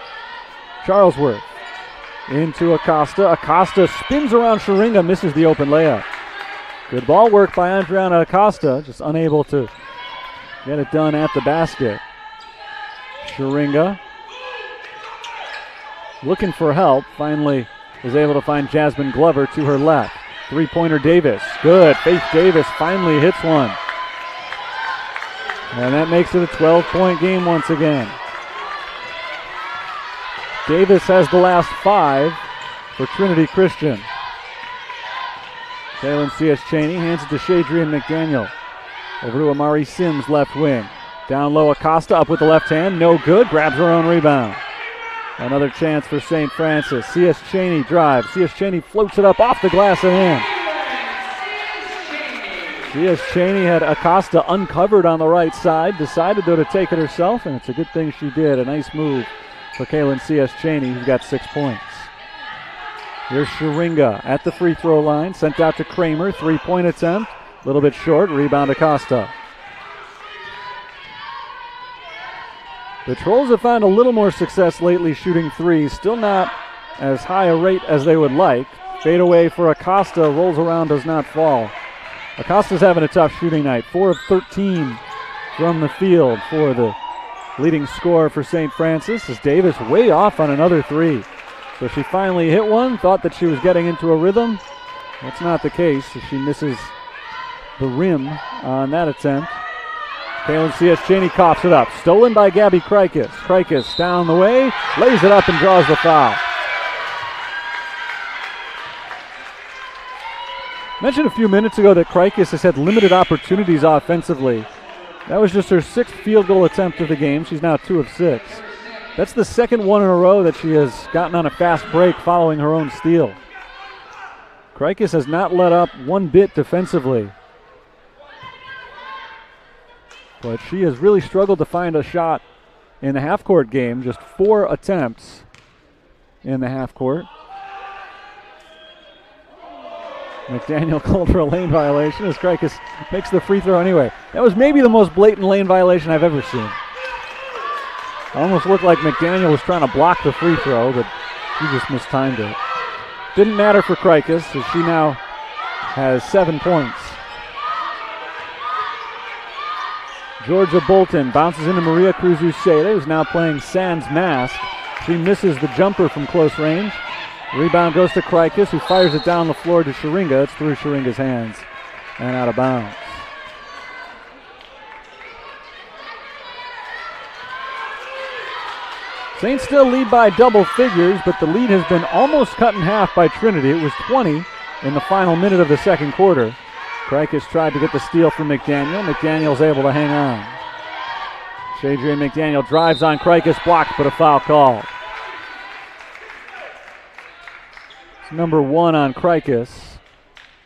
Charlesworth into Acosta. Acosta spins around Sharinga, misses the open layup. Good ball work by Adriana Acosta, just unable to get it done at the basket. Sharinga looking for help, finally is able to find Jasmine Glover to her left. Three-pointer Davis, good. Faith Davis finally hits one. And that makes it a 12-point game once again. Davis has the last 5 for Trinity Christian. Kaylin C.S. Cheney hands it to Shadrian McDaniel. Over to Amari Sims, left wing. Down low, Acosta up with the left hand. No good, grabs her own rebound. Another chance for St. Francis. C.S. Cheney drives. C.S. Cheney floats it up off the glass and in. C.S. Cheney had Acosta uncovered on the right side. Decided, though, to take it herself, and it's a good thing she did. A nice move for Kaylin C.S. Cheney, who's got 6 points. Here's Sharinga at the free throw line. Sent out to Kramer. Three-point attempt. A little bit short. Rebound Acosta. The Trolls have found a little more success lately shooting threes. Still not as high a rate as they would like. Fade away for Acosta. Rolls around, does not fall. Acosta's having a tough shooting night. 4 of 13 from the field for the leading scorer for St. Francis. As Davis way off on another three. So she finally hit one. Thought that she was getting into a rhythm. That's not the case. She misses the rim on that attempt. Kaylin C.S. Cheney coughs it up. Stolen by Gabby Krikis. Krikis down the way, lays it up and draws the foul. Mentioned a few minutes ago that Krikis has had limited opportunities offensively. That was just her 6th field goal attempt of the game. She's now 2 of 6. That's the second one in a row that she has gotten on a fast break following her own steal. Krikis has not let up one bit defensively. But she has really struggled to find a shot in the half-court game. Just 4 attempts in the half-court. McDaniel called for a lane violation as Krikis makes the free throw anyway. That was maybe the most blatant lane violation I've ever seen. Almost looked like McDaniel was trying to block the free throw, but she just mistimed it. Didn't matter for Krikis as she now has 7 points. Georgia Bolton bounces into Maria Cruz Uceda, who's now playing sans mask. She misses the jumper from close range. Rebound goes to Krikis, who fires it down the floor to Sharinga. It's through Sharinga's hands and out of bounds. Saints still lead by double figures, but the lead has been almost cut in half by Trinity. It was 20 in the final minute of the second quarter. Krikis tried to get the steal from McDaniel. McDaniel's able to hang on. Shadrian McDaniel drives on Krikis, blocked, but a foul called. It's number 1 on Krikis.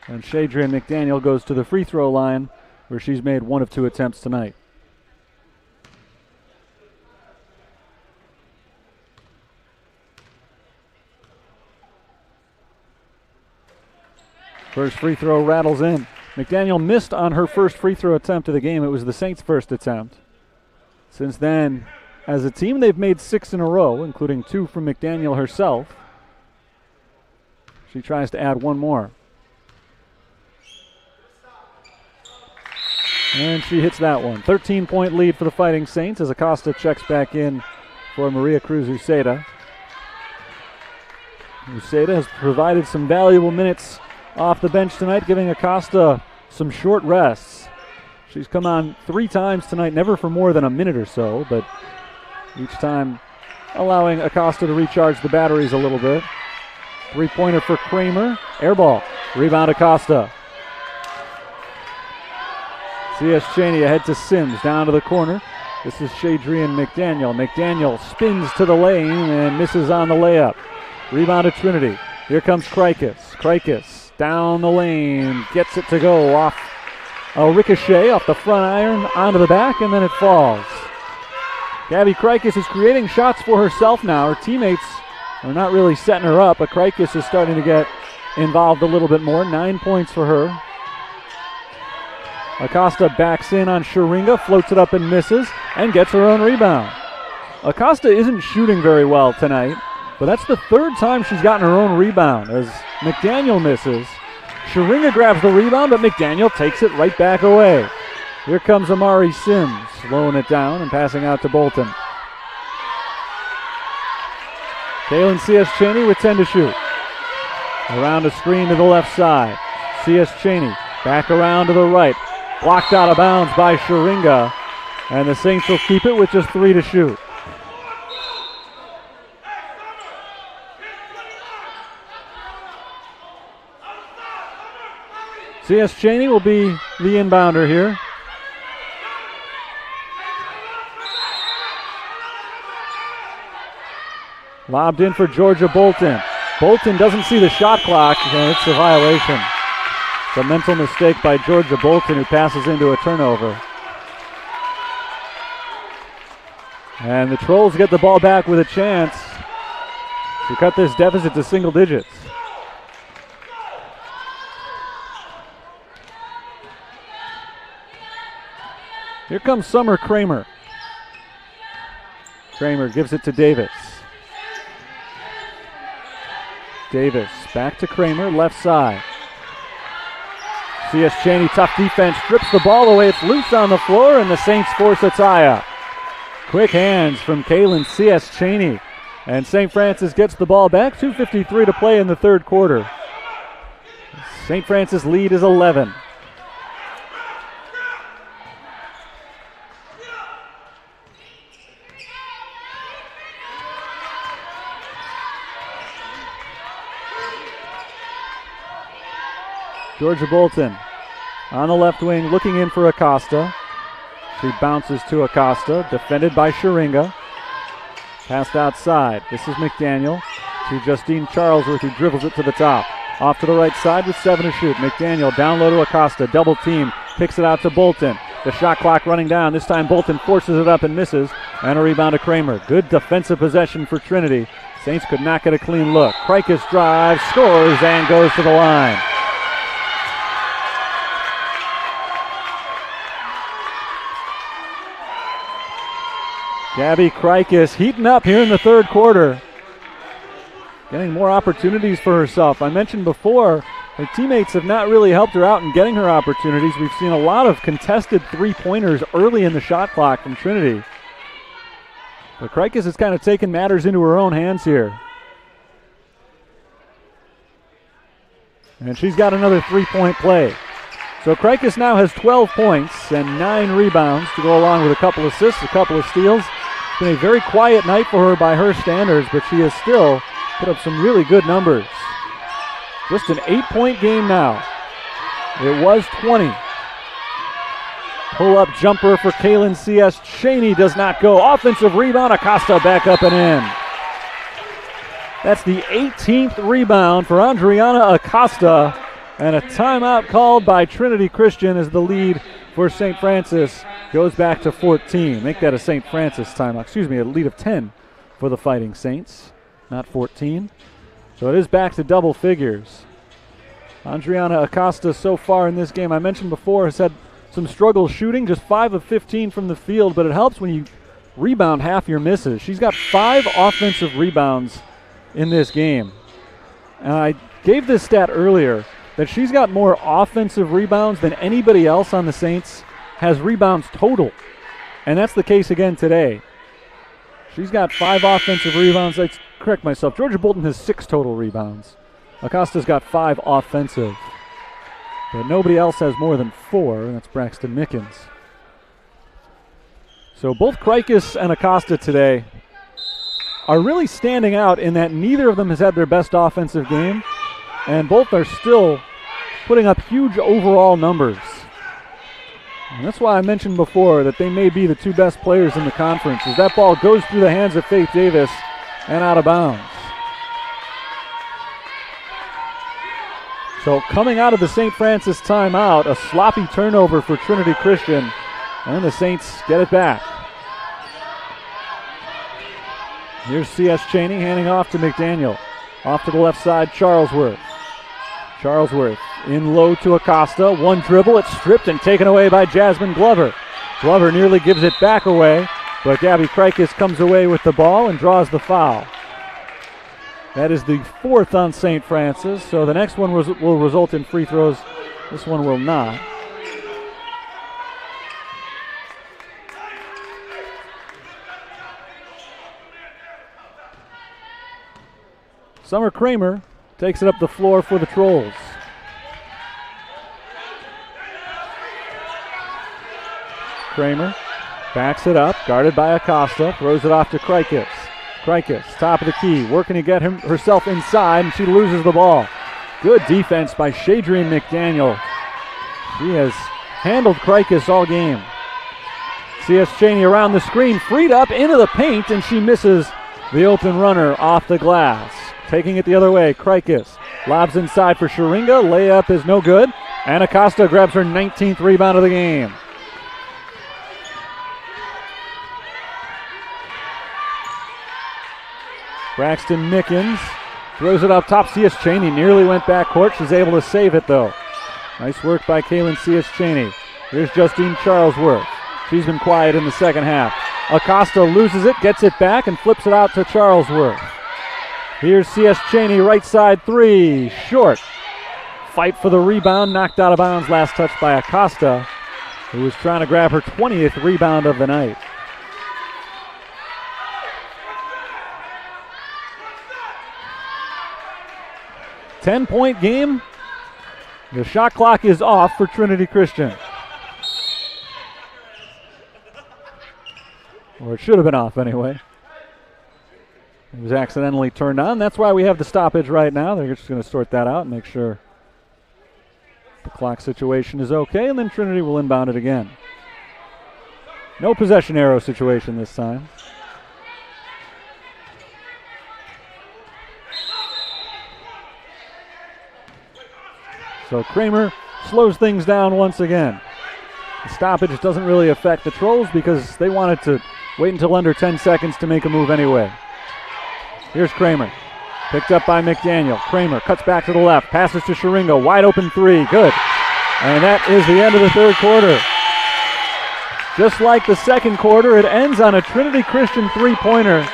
And Shadrian McDaniel goes to the free throw line, where she's made 1 of 2 attempts tonight. First free throw rattles in. McDaniel missed on her first free throw attempt of the game. It was the Saints' first attempt. Since then, as a team, they've made 6 in a row, including 2 from McDaniel herself. She tries to add one more. And she hits that one. 13-point lead for the Fighting Saints as Acosta checks back in for Maria Cruz Uceda. Uceda has provided some valuable minutes off the bench tonight, giving Acosta some short rests. She's come on 3 times tonight, never for more than a minute or so, but each time allowing Acosta to recharge the batteries a little bit. 3-pointer for Kramer. Air ball. Rebound Acosta. C.S. Cheney ahead to Sims, down to the corner. This is Shadrian McDaniel. McDaniel spins to the lane and misses on the layup. Rebound to Trinity. Here comes Krikis. Krikis down the lane, gets it to go off a ricochet off the front iron onto the back, and then it falls. Gabby Krikis is creating shots for herself now. Her teammates are not really setting her up, but Krikis is starting to get involved a little bit more. 9 points for her. Acosta backs in on Sharinga, floats it up and misses, and gets her own rebound. Acosta isn't shooting very well tonight, but that's the 3rd time she's gotten her own rebound as McDaniel misses. Sharinga grabs the rebound, but McDaniel takes it right back away. Here comes Amari Sims, slowing it down and passing out to Bolton. Kaylin C.S. Cheney with 10 to shoot. Around a screen to the left side. C.S. Cheney back around to the right. Blocked out of bounds by Sharinga, and the Saints will keep it with just 3 to shoot. C.S. Cheney will be the inbounder here. Lobbed in for Georgia Bolton. Bolton doesn't see the shot clock, and it's a violation. It's a mental mistake by Georgia Bolton, who passes into a turnover. And the Trolls get the ball back with a chance to cut this deficit to single digits. Here comes Summer Kramer. Kramer gives it to Davis. Davis back to Kramer, left side. C.S. Cheney, tough defense, strips the ball away. It's loose on the floor, and the Saints force a tie-up. Quick hands from Kaylin C.S. Cheney. And St. Francis gets the ball back. 2:53 to play in the 3rd quarter. St. Francis lead is 11. Georgia Bolton on the left wing, looking in for Acosta. She bounces to Acosta, defended by Sharinga. Passed outside. This is McDaniel to Justine Charlesworth, who dribbles it to the top. Off to the right side with 7 to shoot. McDaniel down low to Acosta, double team, picks it out to Bolton. The shot clock running down. This time Bolton forces it up and misses. And a rebound to Kramer. Good defensive possession for Trinity. Saints could not get a clean look. Krikis drives, scores, and goes to the line. Gabby Krikis heating up here in the 3rd quarter. Getting more opportunities for herself. I mentioned before, her teammates have not really helped her out in getting her opportunities. We've seen a lot of contested 3-pointers early in the shot clock from Trinity. But Krikis has kind of taken matters into her own hands here. And she's got another 3-point play. So Krikis now has 12 points and 9 rebounds to go along with a couple assists, a couple of steals. It's been a very quiet night for her by her standards, but she has still put up some really good numbers. Just an 8-point game now. It was 20. Pull-up jumper for Kaylin C.S. Cheney does not go. Offensive rebound, Acosta back up and in. That's the 18th rebound for Andriana Acosta. And a timeout called by Trinity Christian as the lead for St. Francis goes back to 14. Make that a St. Francis timeout. Excuse me, a lead of 10 for the Fighting Saints, not 14. So it is back to double figures. Adriana Acosta so far in this game, I mentioned before, has had some struggles shooting, just 5 of 15 from the field, but it helps when you rebound half your misses. She's got 5 offensive rebounds in this game. And I gave this stat earlier that she's got more offensive rebounds than anybody else on the Saints has rebounds total. And that's the case again today. She's got 5 offensive rebounds. Let's correct myself. Georgia Bolton has 6 total rebounds. Acosta's got 5 offensive. But nobody else has more than 4, and that's Braxton Mickens. So both Krikis and Acosta today are really standing out in that neither of them has had their best offensive game, and both are still putting up huge overall numbers. And that's why I mentioned before that they may be the 2 best players in the conference, as that ball goes through the hands of Faith Davis and out of bounds. So coming out of the St. Francis timeout, a sloppy turnover for Trinity Christian, and the Saints get it back. Here's C.S. Cheney handing off to McDaniel. Off to the left side, Charlesworth. Charlesworth in low to Acosta. One dribble, it's stripped and taken away by Jasmine Glover. Glover nearly gives it back away, but Gabby Krikis comes away with the ball and draws the foul. That is the 4th on St. Francis, so the next one will result in free throws. This one will not. Summer Kramer takes it up the floor for the Trolls. Kramer backs it up, guarded by Acosta, throws it off to Krikis. Krikis, top of the key, working to get herself inside, and she loses the ball. Good defense by Shadrian McDaniel. She has handled Krikis all game. C.S. Cheney around the screen, freed up into the paint, and she misses the open runner off the glass. Taking it the other way, Krikis lobs inside for Sharinga. Layup is no good, and Acosta grabs her 19th rebound of the game. Braxton Mickens throws it up top. C.S. Cheney nearly went backcourt. She's able to save it, though. Nice work by Kaylin C.S. Cheney. Here's Justine Charlesworth. She's been quiet in the second half. Acosta loses it, gets it back, and flips it out to Charlesworth. Here's C.S. Cheney, right side 3, short. Fight for the rebound, knocked out of bounds, last touch by Acosta, who was trying to grab her 20th rebound of the night. Ten-point game. The shot clock is off for Trinity Christian. Or it should have been off anyway. It was accidentally turned on. That's why we have the stoppage right now. They're just going to sort that out and make sure the clock situation is okay, and then Trinity will inbound it again. No possession arrow situation this time. So Kramer slows things down once again. The stoppage doesn't really affect the Trolls because they wanted to wait until under 10 seconds to make a move anyway. Here's Kramer. Picked up by McDaniel. Kramer cuts back to the left. Passes to Sharinga. Wide open 3. Good. And that is the end of the third quarter. Just like the second quarter, it ends on a Trinity Christian 3-pointer.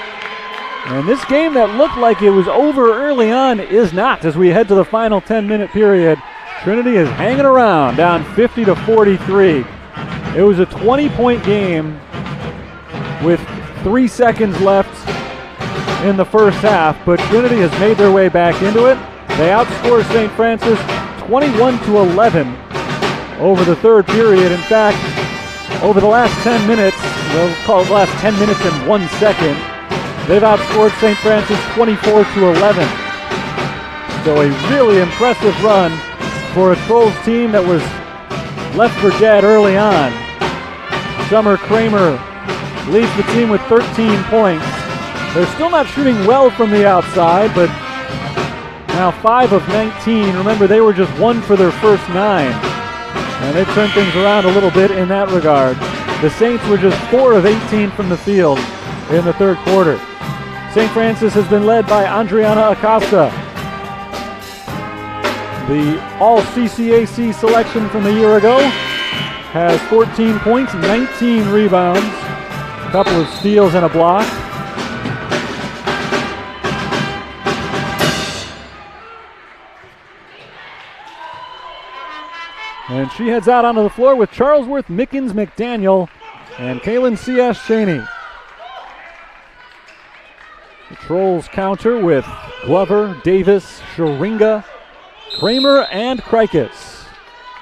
And this game that looked like it was over early on is not, as we head to the final 10-minute period. Trinity is hanging around, down 50-43. It was a 20-point game with 3 seconds left in the first half, but Trinity has made their way back into it. They outscore St. Francis 21-11 over the third period. In fact, over the last 10 minutes, we'll call it the last 10 minutes and 1 second, they've outscored St. Francis 24-11. So a really impressive run for a Trolls team that was left for dead early on. Summer Kramer leads the team with 13 points. They're still not shooting well from the outside, but now 5 of 19. Remember, they were just 1 for their first 9. And they've turned things around a little bit in that regard. The Saints were just 4 of 18 from the field in the third quarter. St. Francis has been led by Adriana Acosta. the All-CCAC selection from the year ago, has 14 points, 19 rebounds, a couple of steals and a block. And she heads out onto the floor with Charlesworth, Mickens, McDaniel, and Kaylin C.S. Cheney. The Trolls counter with Glover, Davis, Sharinga, Kramer, and Krikis.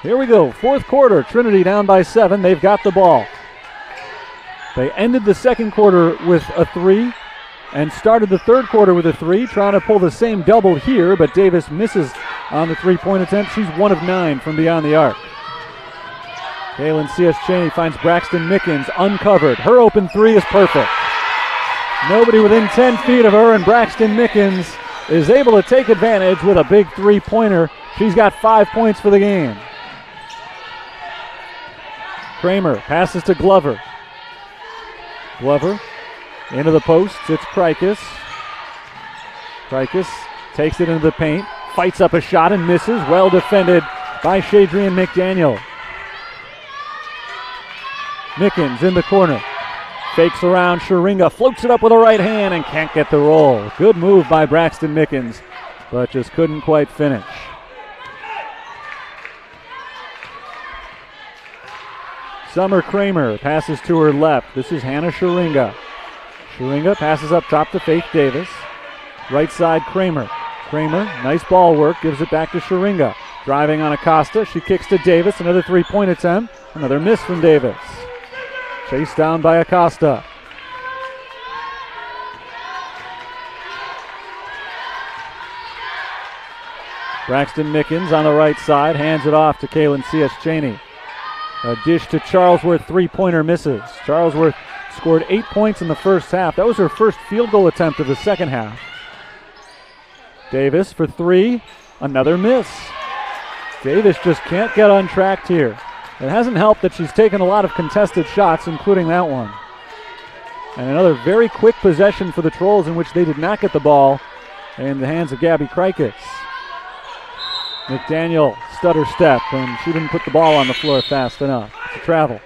Here we go, fourth quarter, Trinity down by 7. They've got the ball. They ended the second quarter with a 3 and started the third quarter with a 3, trying to pull the same double here, but Davis misses on the three-point attempt. She's 1 of 9 from beyond the arc. Kaylin C.S. Cheney finds Braxton Mickens uncovered. Her open 3 is perfect. Nobody within 10 feet of her, and Braxton Mickens is able to take advantage with a big three-pointer. She's got 5 points for the game. Kramer passes to Glover. Glover into the post. It's Krikis. Krikis takes it into the paint, fights up a shot and misses. Well defended by Shadrian McDaniel. Mickens in the corner. Fakes around Sharinga, floats it up with a right hand and can't get the roll. Good move by Braxton Mickens, but just couldn't quite finish. Summer Kramer passes to her left. This is Hannah Sharinga. Sharinga passes up top to Faith Davis. Right side Kramer. Kramer, nice ball work, gives it back to Sharinga. Driving on Acosta, she kicks to Davis. Another three-point attempt. Another miss from Davis. Chased down by Acosta. Braxton Mickens on the right side, hands it off to Kaylin C.S. Cheney. A dish to Charlesworth, three-pointer misses. Charlesworth scored 8 points in the first half. That was her first field goal attempt of the second half. Davis for 3, another miss. Davis just can't get untracked here. It hasn't helped that she's taken a lot of contested shots, including that one. And another very quick possession for the Trolls in which they did not get the ball in the hands of Gabby Krikis. McDaniel stutter step, and she didn't put the ball on the floor fast enough to travel.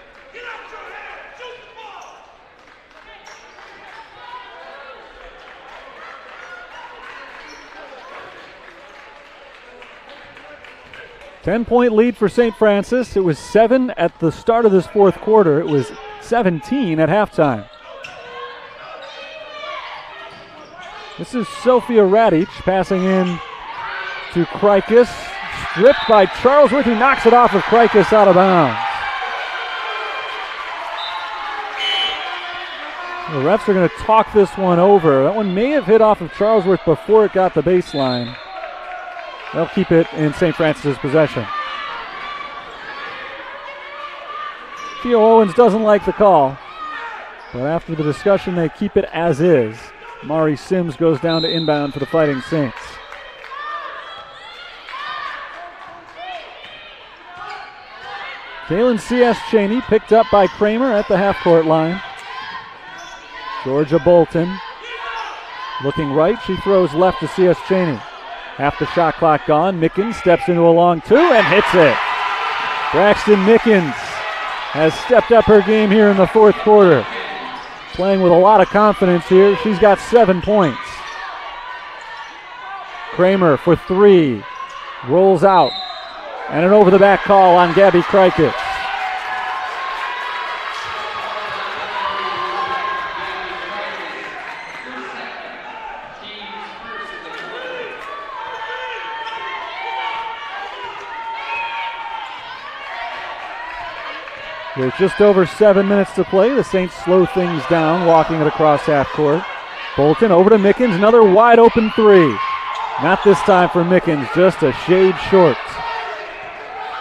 Ten-point lead for St. Francis. It was 7 at the start of this fourth quarter. It was 17 at halftime. This is Sophia Radic passing in to Krikis. Stripped by Charlesworth, who knocks it off of Krikis out of bounds. The refs are going to talk this one over. That one may have hit off of Charlesworth before it got the baseline. They'll keep it in St. Francis' possession. Theo Owens doesn't like the call, but after the discussion, they keep it as is. Mari Sims goes down to inbound for the Fighting Saints. Kaylin C.S. Cheney picked up by Kramer at the half-court line. Georgia Bolton looking right. She throws left to C.S. Cheney. Half the shot clock gone. Mickens steps into a long 2 and hits it. Braxton Mickens has stepped up her game here in the fourth quarter. Playing with a lot of confidence here. She's got 7 points. Kramer for 3. Rolls out. And an over-the-back call on Gabby Krikis. With just over 7 minutes to play, the Saints slow things down, walking it across half court. Bolton over to Mickens, another wide open 3. Not this time for Mickens, just a shade short.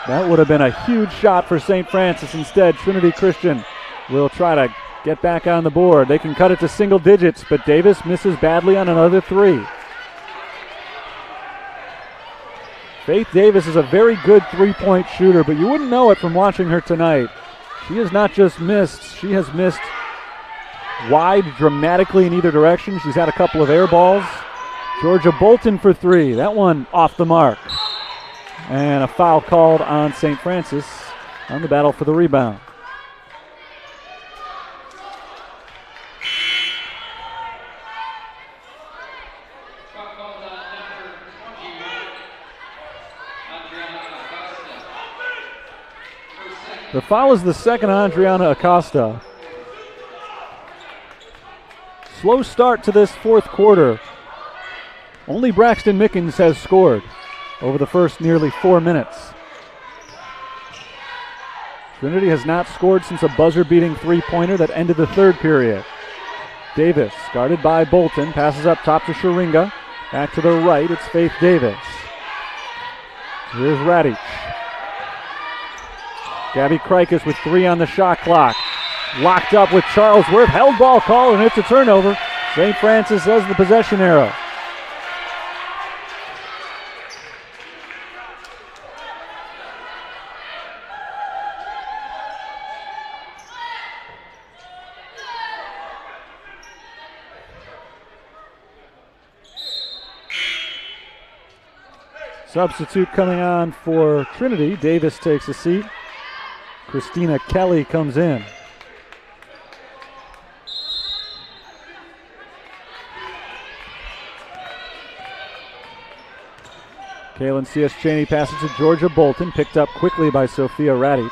That would have been a huge shot for St. Francis. Instead, Trinity Christian will try to get back on the board. They can cut it to single digits, but Davis misses badly on another 3. Faith Davis is a very good three-point shooter, but you wouldn't know it from watching her tonight. She has not just missed, she has missed wide dramatically in either direction. She's had a couple of air balls. Georgia Bolton for 3. That one off the mark. And a foul called on St. Francis on the battle for the rebound. The foul is the second on Adriana Acosta. Slow start to this fourth quarter. Only Braxton Mickens has scored over the first nearly 4 minutes. Trinity has not scored since a buzzer-beating three-pointer that ended the third period. Davis, guarded by Bolton, passes up top to Sharinga. Back to the right, it's Faith Davis. Here's Radic. Gabby Krikis with 3 on the shot clock. Locked up with Charlesworth. Held ball call, and it's a turnover. St. Francis has the possession arrow. Substitute coming on for Trinity. Davis takes a seat. Christina Kelly comes in. Kaylin C.S. Cheney passes to Georgia Bolton, picked up quickly by Sophia Radic.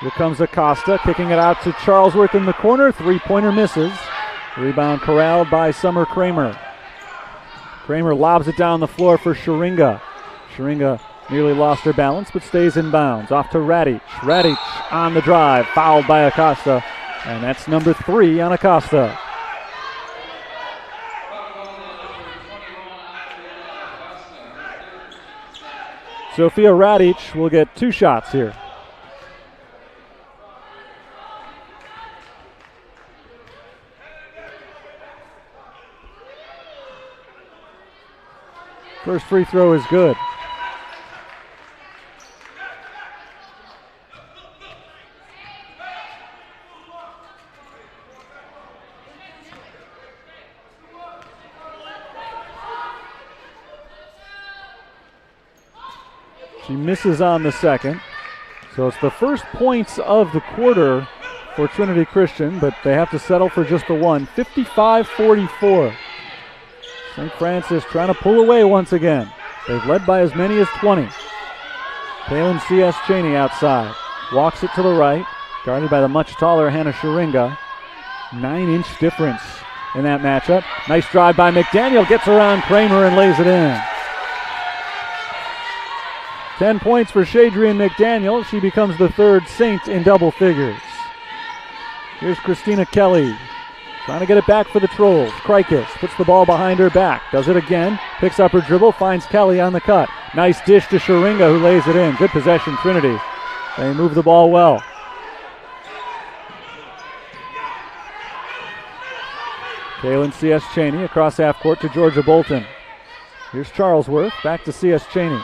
Here comes Acosta, kicking it out to Charlesworth in the corner. Three-pointer misses. Rebound corralled by Summer Kramer. Kramer lobs it down the floor for Sharinga. Sharinga nearly lost her balance, but stays in bounds. Off to Radic. Radic on the drive, fouled by Acosta. And that's number 3 on Acosta. Sophia Radic will get 2 shots here. First free throw is good. She misses on the second. So it's the first points of the quarter for Trinity Christian, but they have to settle for just the one. 55-44. St. Francis trying to pull away once again. They've led by as many as 20. Kaylin C.S. Cheney outside. Walks it to the right. Guarded by the much taller Hannah Sharinga. 9-inch difference in that matchup. Nice drive by McDaniel. Gets around Kramer and lays it in. 10 points for Shadrian McDaniel. She becomes the third Saint in double figures. Here's Christina Kelly. Trying to get it back for the Trolls. Krikis puts the ball behind her back. Does it again. Picks up her dribble. Finds Kelly on the cut. Nice dish to Sharinga, who lays it in. Good possession, Trinity. They move the ball well. Kaylin C.S. Cheney across half court to Georgia Bolton. Here's Charlesworth. Back to C.S. Cheney.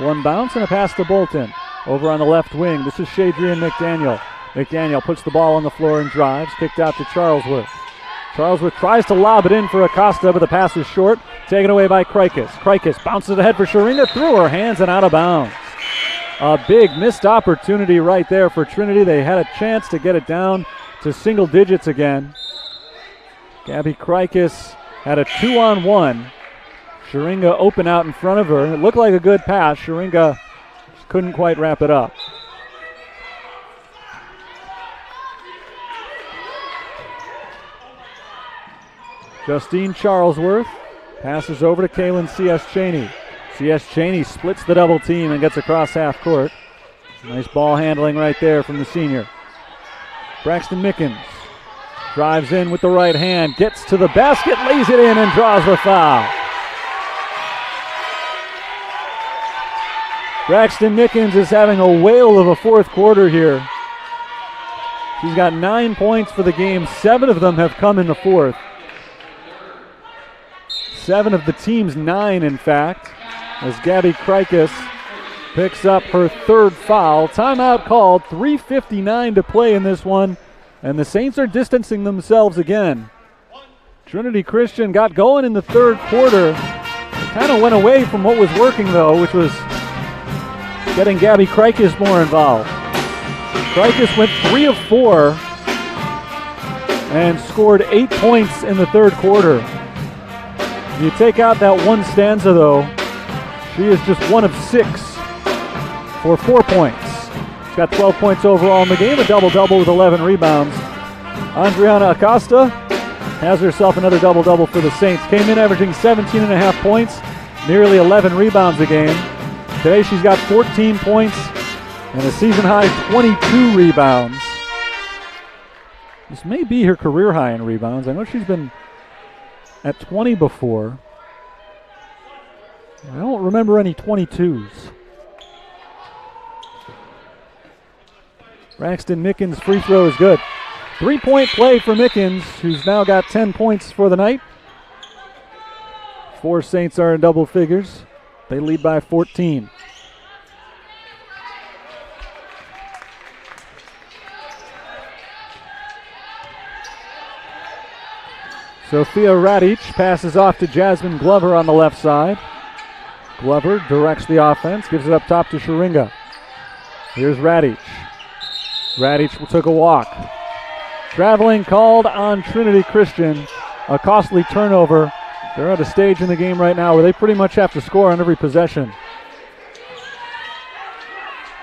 One bounce and a pass to Bolton. Over on the left wing, this is Shadrian McDaniel. McDaniel puts the ball on the floor and drives. Kicked out to Charlesworth. Charlesworth tries to lob it in for Acosta, but the pass is short. Taken away by Krikis. Krikis bounces ahead for Sharinga, through her hands and out of bounds. A big missed opportunity right there for Trinity. They had a chance to get it down to single digits again. Gabby Krikis had a 2-on-1. Sharinga open out in front of her. It looked like a good pass. Sharinga couldn't quite wrap it up. Justine Charlesworth passes over to Kaylin C.S. Cheney. C.S. Cheney splits the double team and gets across half court. Nice ball handling right there from the senior. Braxton Mickens drives in with the right hand, gets to the basket, lays it in, and draws the foul. Braxton Mickens is having a whale of a fourth quarter here. She's got 9 points for the game. 7 of them have come in the fourth. 7 of the team's 9, in fact, as Gabby Krikis picks up her third foul. Timeout called, 3:59 to play in this one, and the Saints are distancing themselves again. Trinity Christian got going in the third quarter. kind of went away from what was working, though, which was getting Krikis more involved. Krikis went 3 of 4 and scored 8 points in the third quarter. If you take out that one stanza, though, she is just 1 of 6 for 4 points. She's got 12 points overall in the game, a double-double with 11 rebounds. Adriana Acosta has herself another double-double for the Saints. Came in averaging 17.5 points, nearly 11 rebounds a game. Today she's got 14 points and a season-high 22 rebounds. This may be her career high in rebounds. I know she's been at 20 before. I don't remember any 22s. Braxton Mickens' free throw is good. 3-point play for Mickens, who's now got 10 points for the night. 4 Saints are in double figures. They lead by 14. Sophia Radic passes off to Jasmine Glover on the left side. Glover directs the offense, gives it up top to Sharinga. Here's Radic. Radic took a walk. Traveling called on Trinity Christian. A costly turnover. They're at a stage in the game right now where they pretty much have to score on every possession.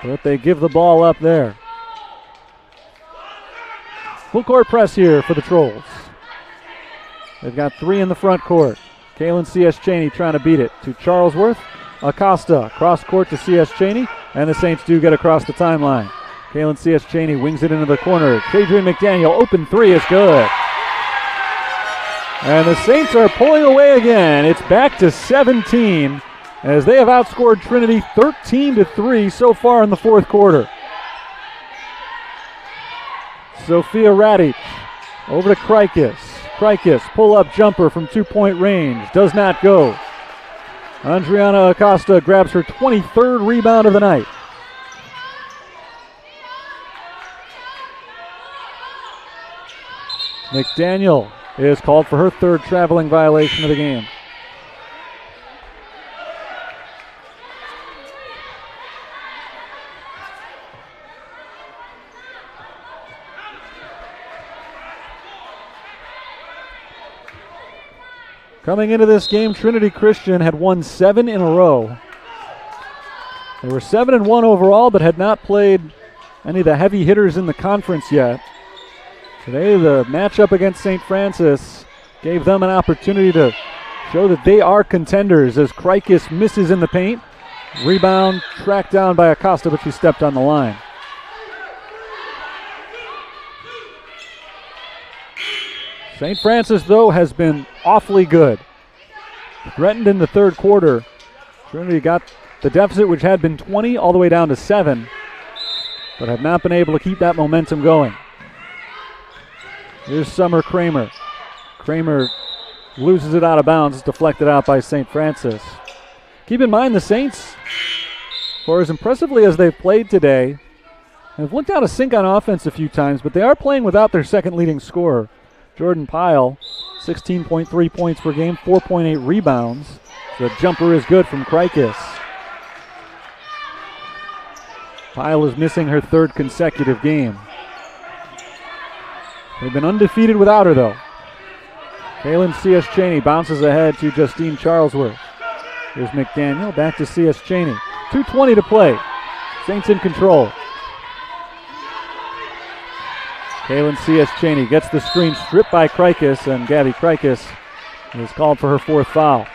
But they give the ball up there. Full court press here for the Trolls. They've got 3 in the front court. Kaylin C.S. Cheney trying to beat it to Charlesworth. Acosta cross court to C.S. Cheney, and the Saints do get across the timeline. Kaylin C.S. Cheney wings it into the corner. Adrian McDaniel, open 3 is good. And the Saints are pulling away again. It's back to 17 as they have outscored Trinity 13-3 so far in the fourth quarter. Sophia Radic over to Krikis. Krikis, pull-up jumper from 2-point range. Does not go. Adriana Acosta grabs her 23rd rebound of the night. McDaniel is called for her 3rd traveling violation of the game. Coming into this game, Trinity Christian had won 7 in a row. They were 7-1 overall, but had not played any of the heavy hitters in the conference yet. Today, the matchup against St. Francis gave them an opportunity to show that they are contenders as Krikis misses in the paint. Rebound tracked down by Acosta, but she stepped on the line. St. Francis, though, has been awfully good. Threatened in the third quarter. Trinity got the deficit, which had been 20, all the way down to 7, but have not been able to keep that momentum going. Here's Summer Kramer. Kramer loses it out of bounds. It's deflected out by St. Francis. Keep in mind the Saints, for as impressively as they've played today, have looked out of sync on offense a few times, but they are playing without their second leading scorer. Jordan Pyle, 16.3 points per game, 4.8 rebounds. The jumper is good from Krikis. Pyle is missing her 3rd consecutive game. They've been undefeated without her, though. Kaylin C.S. Cheney bounces ahead to Justine Charlesworth. Here's McDaniel, back to C.S. Cheney. 2:20 to play. Saints in control. Kaylin C.S. Cheney gets the screen stripped by Krikis, and Gabby Krikis is called for her 4th foul.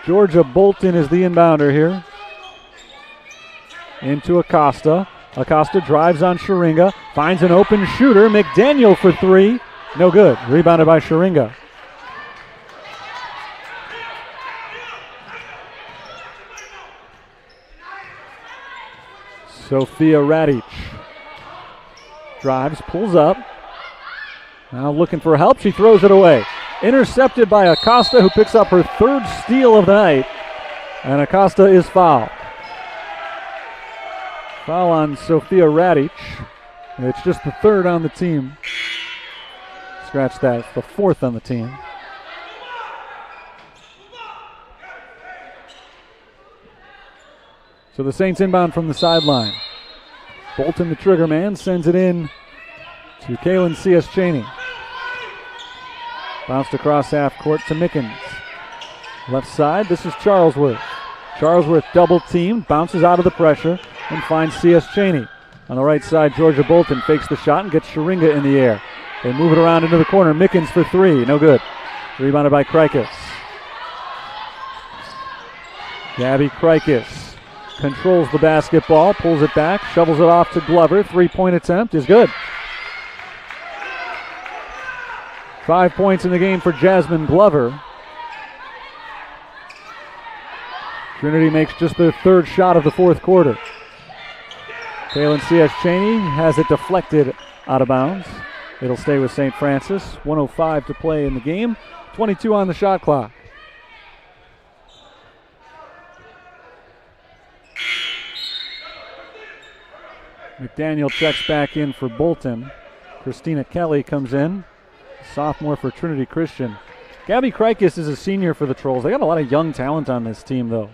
Georgia Bolton is the inbounder here. Into Acosta. Acosta drives on Sharinga, finds an open shooter. McDaniel for 3. No good. Rebounded by Sharinga. Sophia Radic drives, pulls up. Now looking for help. She throws it away. Intercepted by Acosta, who picks up her 3rd steal of the night. And Acosta is fouled. Foul on Sophia Radic. It's just the third on the team. Scratch that, it's the fourth on the team. So the Saints inbound from the sideline. Bolton, the trigger man, sends it in to Kalen C.S. Cheney. Bounced across half court to Mickens. Left side, this is Charlesworth. Charlesworth double teamed, bounces out of the pressure, and finds C.S. Cheney. On the right side, Georgia Bolton fakes the shot and gets Sharinga in the air. They move it around into the corner. Mickens for three, no good. Rebounded by Krikis. Gabby Krikis controls the basketball, pulls it back, shovels it off to Glover. 3-point attempt is good. 5 points in the game for Jasmine Glover. Trinity makes just their third shot of the fourth quarter. Kalen C.S. Cheney has it deflected out of bounds. It'll stay with St. Francis. 1:05 to play in the game. 22 on the shot clock. McDaniel checks back in for Bolton. Christina Kelly comes in, sophomore for Trinity Christian. Gabby Krikis is a senior for the Trolls. They got a lot of young talent on this team, though.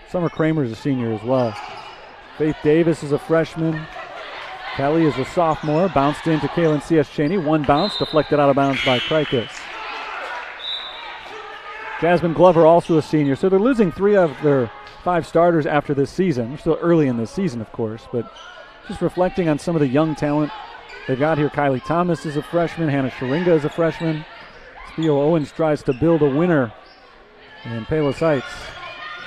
Summer Kramer is a senior as well. Faith Davis is a freshman. Kelly is a sophomore. Bounced into Kalen C.S. Cheney. One bounce, deflected out of bounds by Krikis. Jasmine Glover also a senior. So they're losing 3 of their 5 starters after this season. We're still early in this season, of course, but just reflecting on some of the young talent they've got here. Kylie Thomas is a freshman. Hannah Sharinga is a freshman. Theo Owens tries to build a winner in Palos Heights.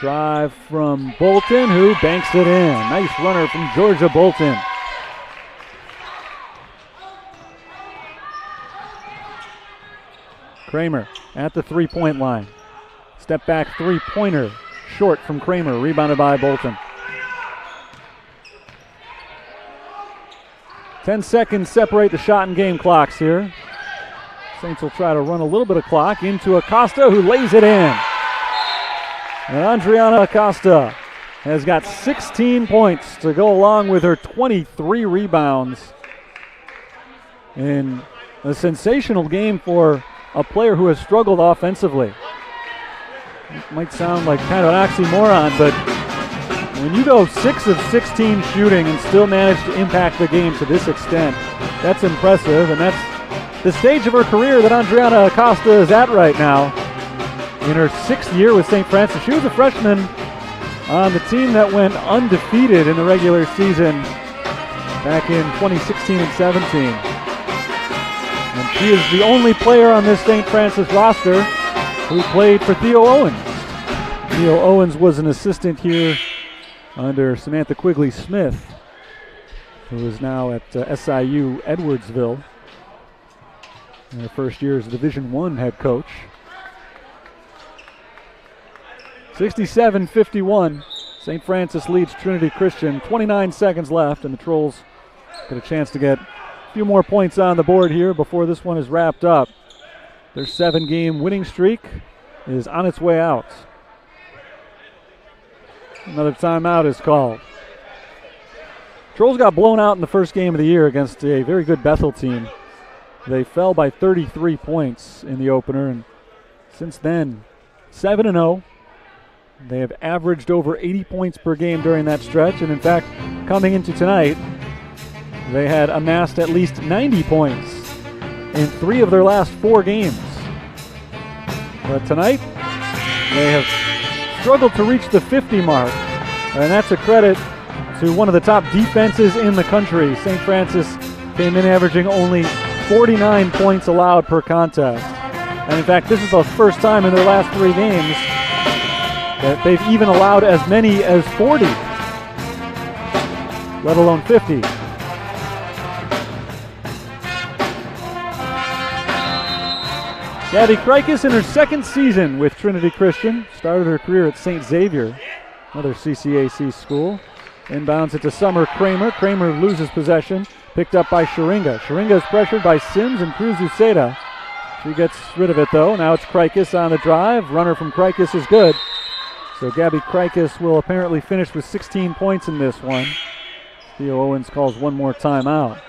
Drive from Bolton, who banks it in. Nice runner from Georgia Bolton. Kramer at the three-point line. Step back three-pointer. Short from Kramer. Rebounded by Bolton. 10 seconds separate the shot and game clocks here. Saints will try to run a little bit of clock into Acosta, who lays it in. And Andriana Acosta has got 16 points to go along with her 23 rebounds in a sensational game for a player who has struggled offensively. It might sound like kind of an oxymoron, but when you go 6 of 16 shooting and still manage to impact the game to this extent, that's impressive, and that's the stage of her career that Andriana Acosta is at right now. In her 6th year with St. Francis, she was a freshman on the team that went undefeated in the regular season back in 2016 and 17. And she is the only player on this St. Francis roster who played for Theo Owens. Theo Owens was an assistant here under Samantha Quigley-Smith, who is now at SIU Edwardsville in her first year as Division I head coach. 67-51. St. Francis leads Trinity Christian. 29 seconds left, and the Trolls get a chance to get a few more points on the board here before this one is wrapped up. Their 7-game winning streak is on its way out. Another timeout is called. Trolls got blown out in the first game of the year against a very good Bethel team. They fell by 33 points in the opener, and since then, 7-0. They have averaged over 80 points per game during that stretch, and in fact, coming into tonight, they had amassed at least 90 points in 3 of their last 4 games. But tonight, they have struggled to reach the 50 mark, and that's a credit to one of the top defenses in the country. St. Francis came in averaging only 49 points allowed per contest. And in fact, this is the first time in their last 3 games that they've even allowed as many as 40, let alone 50. Gabby Krikis in her 2nd season with Trinity Christian. Started her career at St. Xavier, another CCAC school. Inbounds it to Summer Kramer. Kramer loses possession. Picked up by Sharinga. Sharinga is pressured by Sims and Cruz Uceda. She gets rid of it though. Now it's Krikis on the drive. Runner from Krikis is good. So Gabby Krikis will apparently finish with 16 points in this one. Theo Owens calls one more timeout.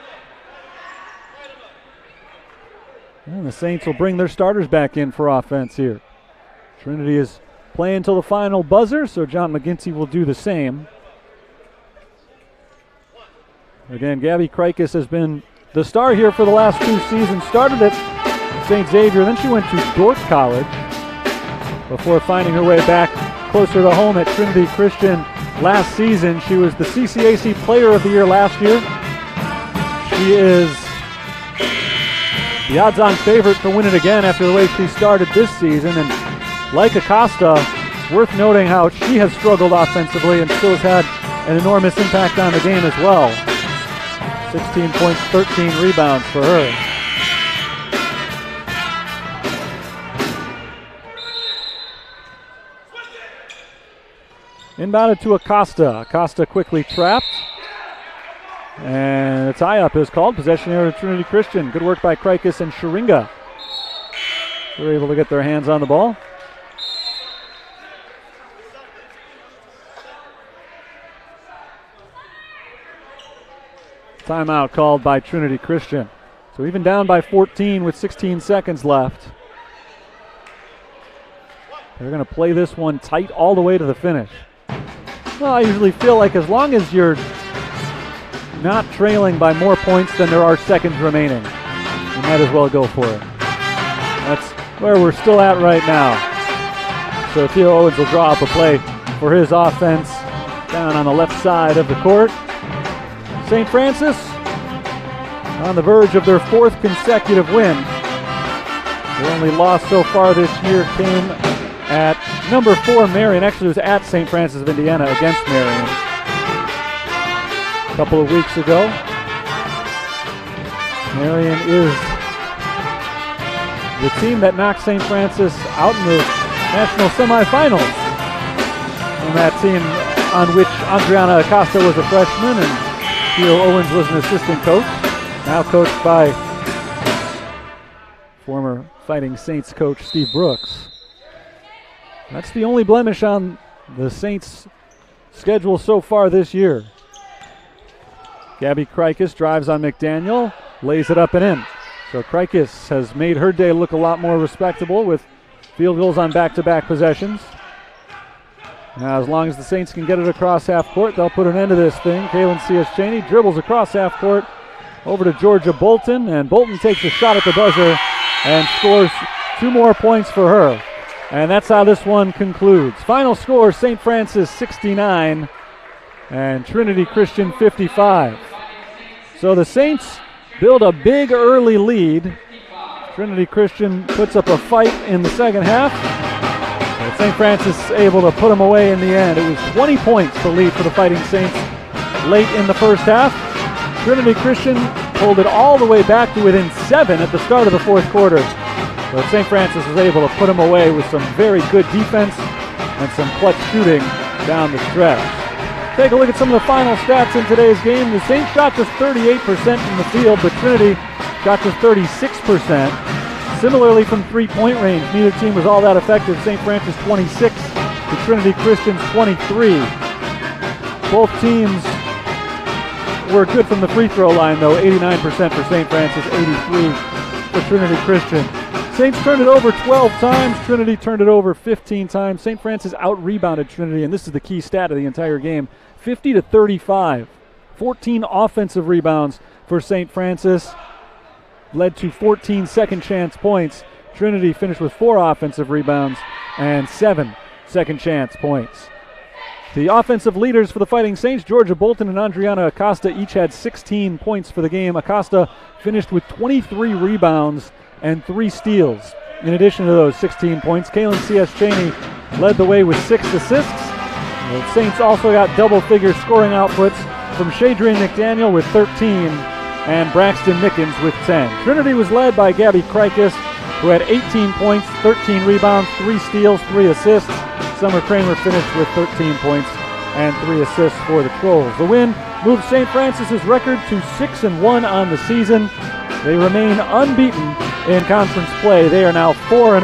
And the Saints will bring their starters back in for offense here. Trinity is playing until the final buzzer, so John McGinty will do the same. Again, Gabby Krikis has been the star here for the last 2 seasons. Started at St. Xavier, then she went to Dordt College before finding her way back closer to home at Trinity Christian last season. She was the CCAC Player of the Year last year. She is the odds-on favorite to win it again after the way she started this season. And like Acosta, worth noting how she has struggled offensively and still has had an enormous impact on the game as well. 16 points, 13 rebounds for her. Inbounded to Acosta. Acosta quickly trapped. And a tie-up is called. Possession here to Trinity Christian. Good work by Krikis and Sharinga. They're able to get their hands on the ball. Timeout called by Trinity Christian. So even down by 14 with 16 seconds left. They're going to play this one tight all the way to the finish. Well, I usually feel like as long as you're not trailing by more points than there are seconds remaining, you might as well go for it. That's where we're still at right now. So Theo Owens will draw up a play for his offense down on the left side of the court. St. Francis on the verge of their 4th consecutive win. Their only loss so far this year came at number 4 Marion. Actually, it was at St. Francis of Indiana against Marion a couple of weeks ago. Marion is the team that knocked St. Francis out in the national semifinals. And that team on which Adriana Acosta was a freshman and Theo Owens was an assistant coach, now coached by former Fighting Saints coach Steve Brooks. That's the only blemish on the Saints' schedule so far this year. Gabby Krikis drives on McDaniel, lays it up and in. So Krikis has made her day look a lot more respectable with field goals on back-to-back possessions. Now, as long as the Saints can get it across half court, they'll put an end to this thing. Kaylin C.S. Cheney dribbles across half court over to Georgia Bolton, and Bolton takes a shot at the buzzer and scores 2 more points for her. And that's how this one concludes. Final score, St. Francis 69 and Trinity Christian 55. So the Saints build a big early lead. Trinity Christian puts up a fight in the second half. St. Francis able to put them away in the end. It was 20 points to lead for the Fighting Saints late in the first half. Trinity Christian pulled it all the way back to within 7 at the start of the 4th quarter. But St. Francis was able to put them away with some very good defense and some clutch shooting down the stretch. Take a look at some of the final stats in today's game. The Saints shot just 38% from the field, but Trinity shot just 36%. Similarly from three-point range, neither team was all that effective. St. Francis 26 to Trinity Christian 23. Both teams were good from the free throw line, though. 89% for St. Francis, 83 for Trinity Christian. Saints turned it over 12 times. Trinity turned it over 15 times. St. Francis out-rebounded Trinity, and this is the key stat of the entire game, 50 to 35. 14 offensive rebounds for St. Francis. Led to 14 second chance points. Trinity finished with 4 offensive rebounds and 7 second chance points. The offensive leaders for the Fighting Saints, Georgia Bolton and Adriana Acosta, each had 16 points for the game. Acosta finished with 23 rebounds and 3 steals. In addition to those 16 points, Kaylin C.S. Cheney led the way with 6 assists. The Saints also got double-figure scoring outputs from Shadrian McDaniel with 13 and Braxton Mickens with 10. Trinity was led by Gabby Krikis, who had 18 points, 13 rebounds, 3 steals, 3 assists. Summer Kramer finished with 13 points and 3 assists for the Trolls. The win moved St. Francis's record to 6-1 on the season. They remain unbeaten in conference play. They are now 4-0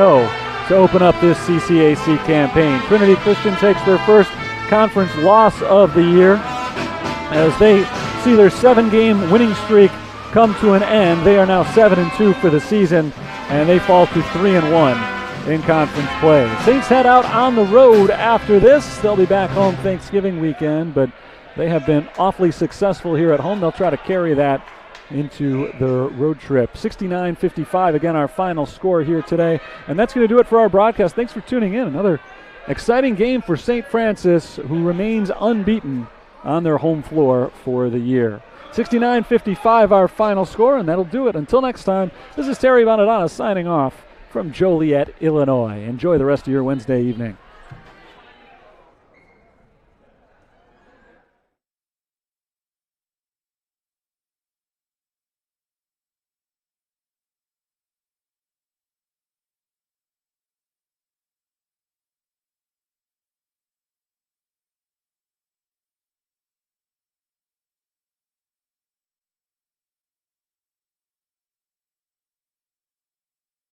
to open up this CCAC campaign. Trinity Christian takes their first conference loss of the year as they see their 7-game winning streak come to an end. They are now 7-2 for the season, and they fall to 3-1 in conference play. Saints head out on the road after this. They'll be back home Thanksgiving weekend, but they have been awfully successful here at home. They'll try to carry that into the road trip. 69-55, again, our final score here today. And that's going to do it for our broadcast. Thanks for tuning in. Another exciting game for St. Francis, who remains unbeaten on their home floor for the year. 69-55, our final score, and that'll do it. Until next time, this is Terry Bonadonna signing off from Joliet, Illinois. Enjoy the rest of your Wednesday evening.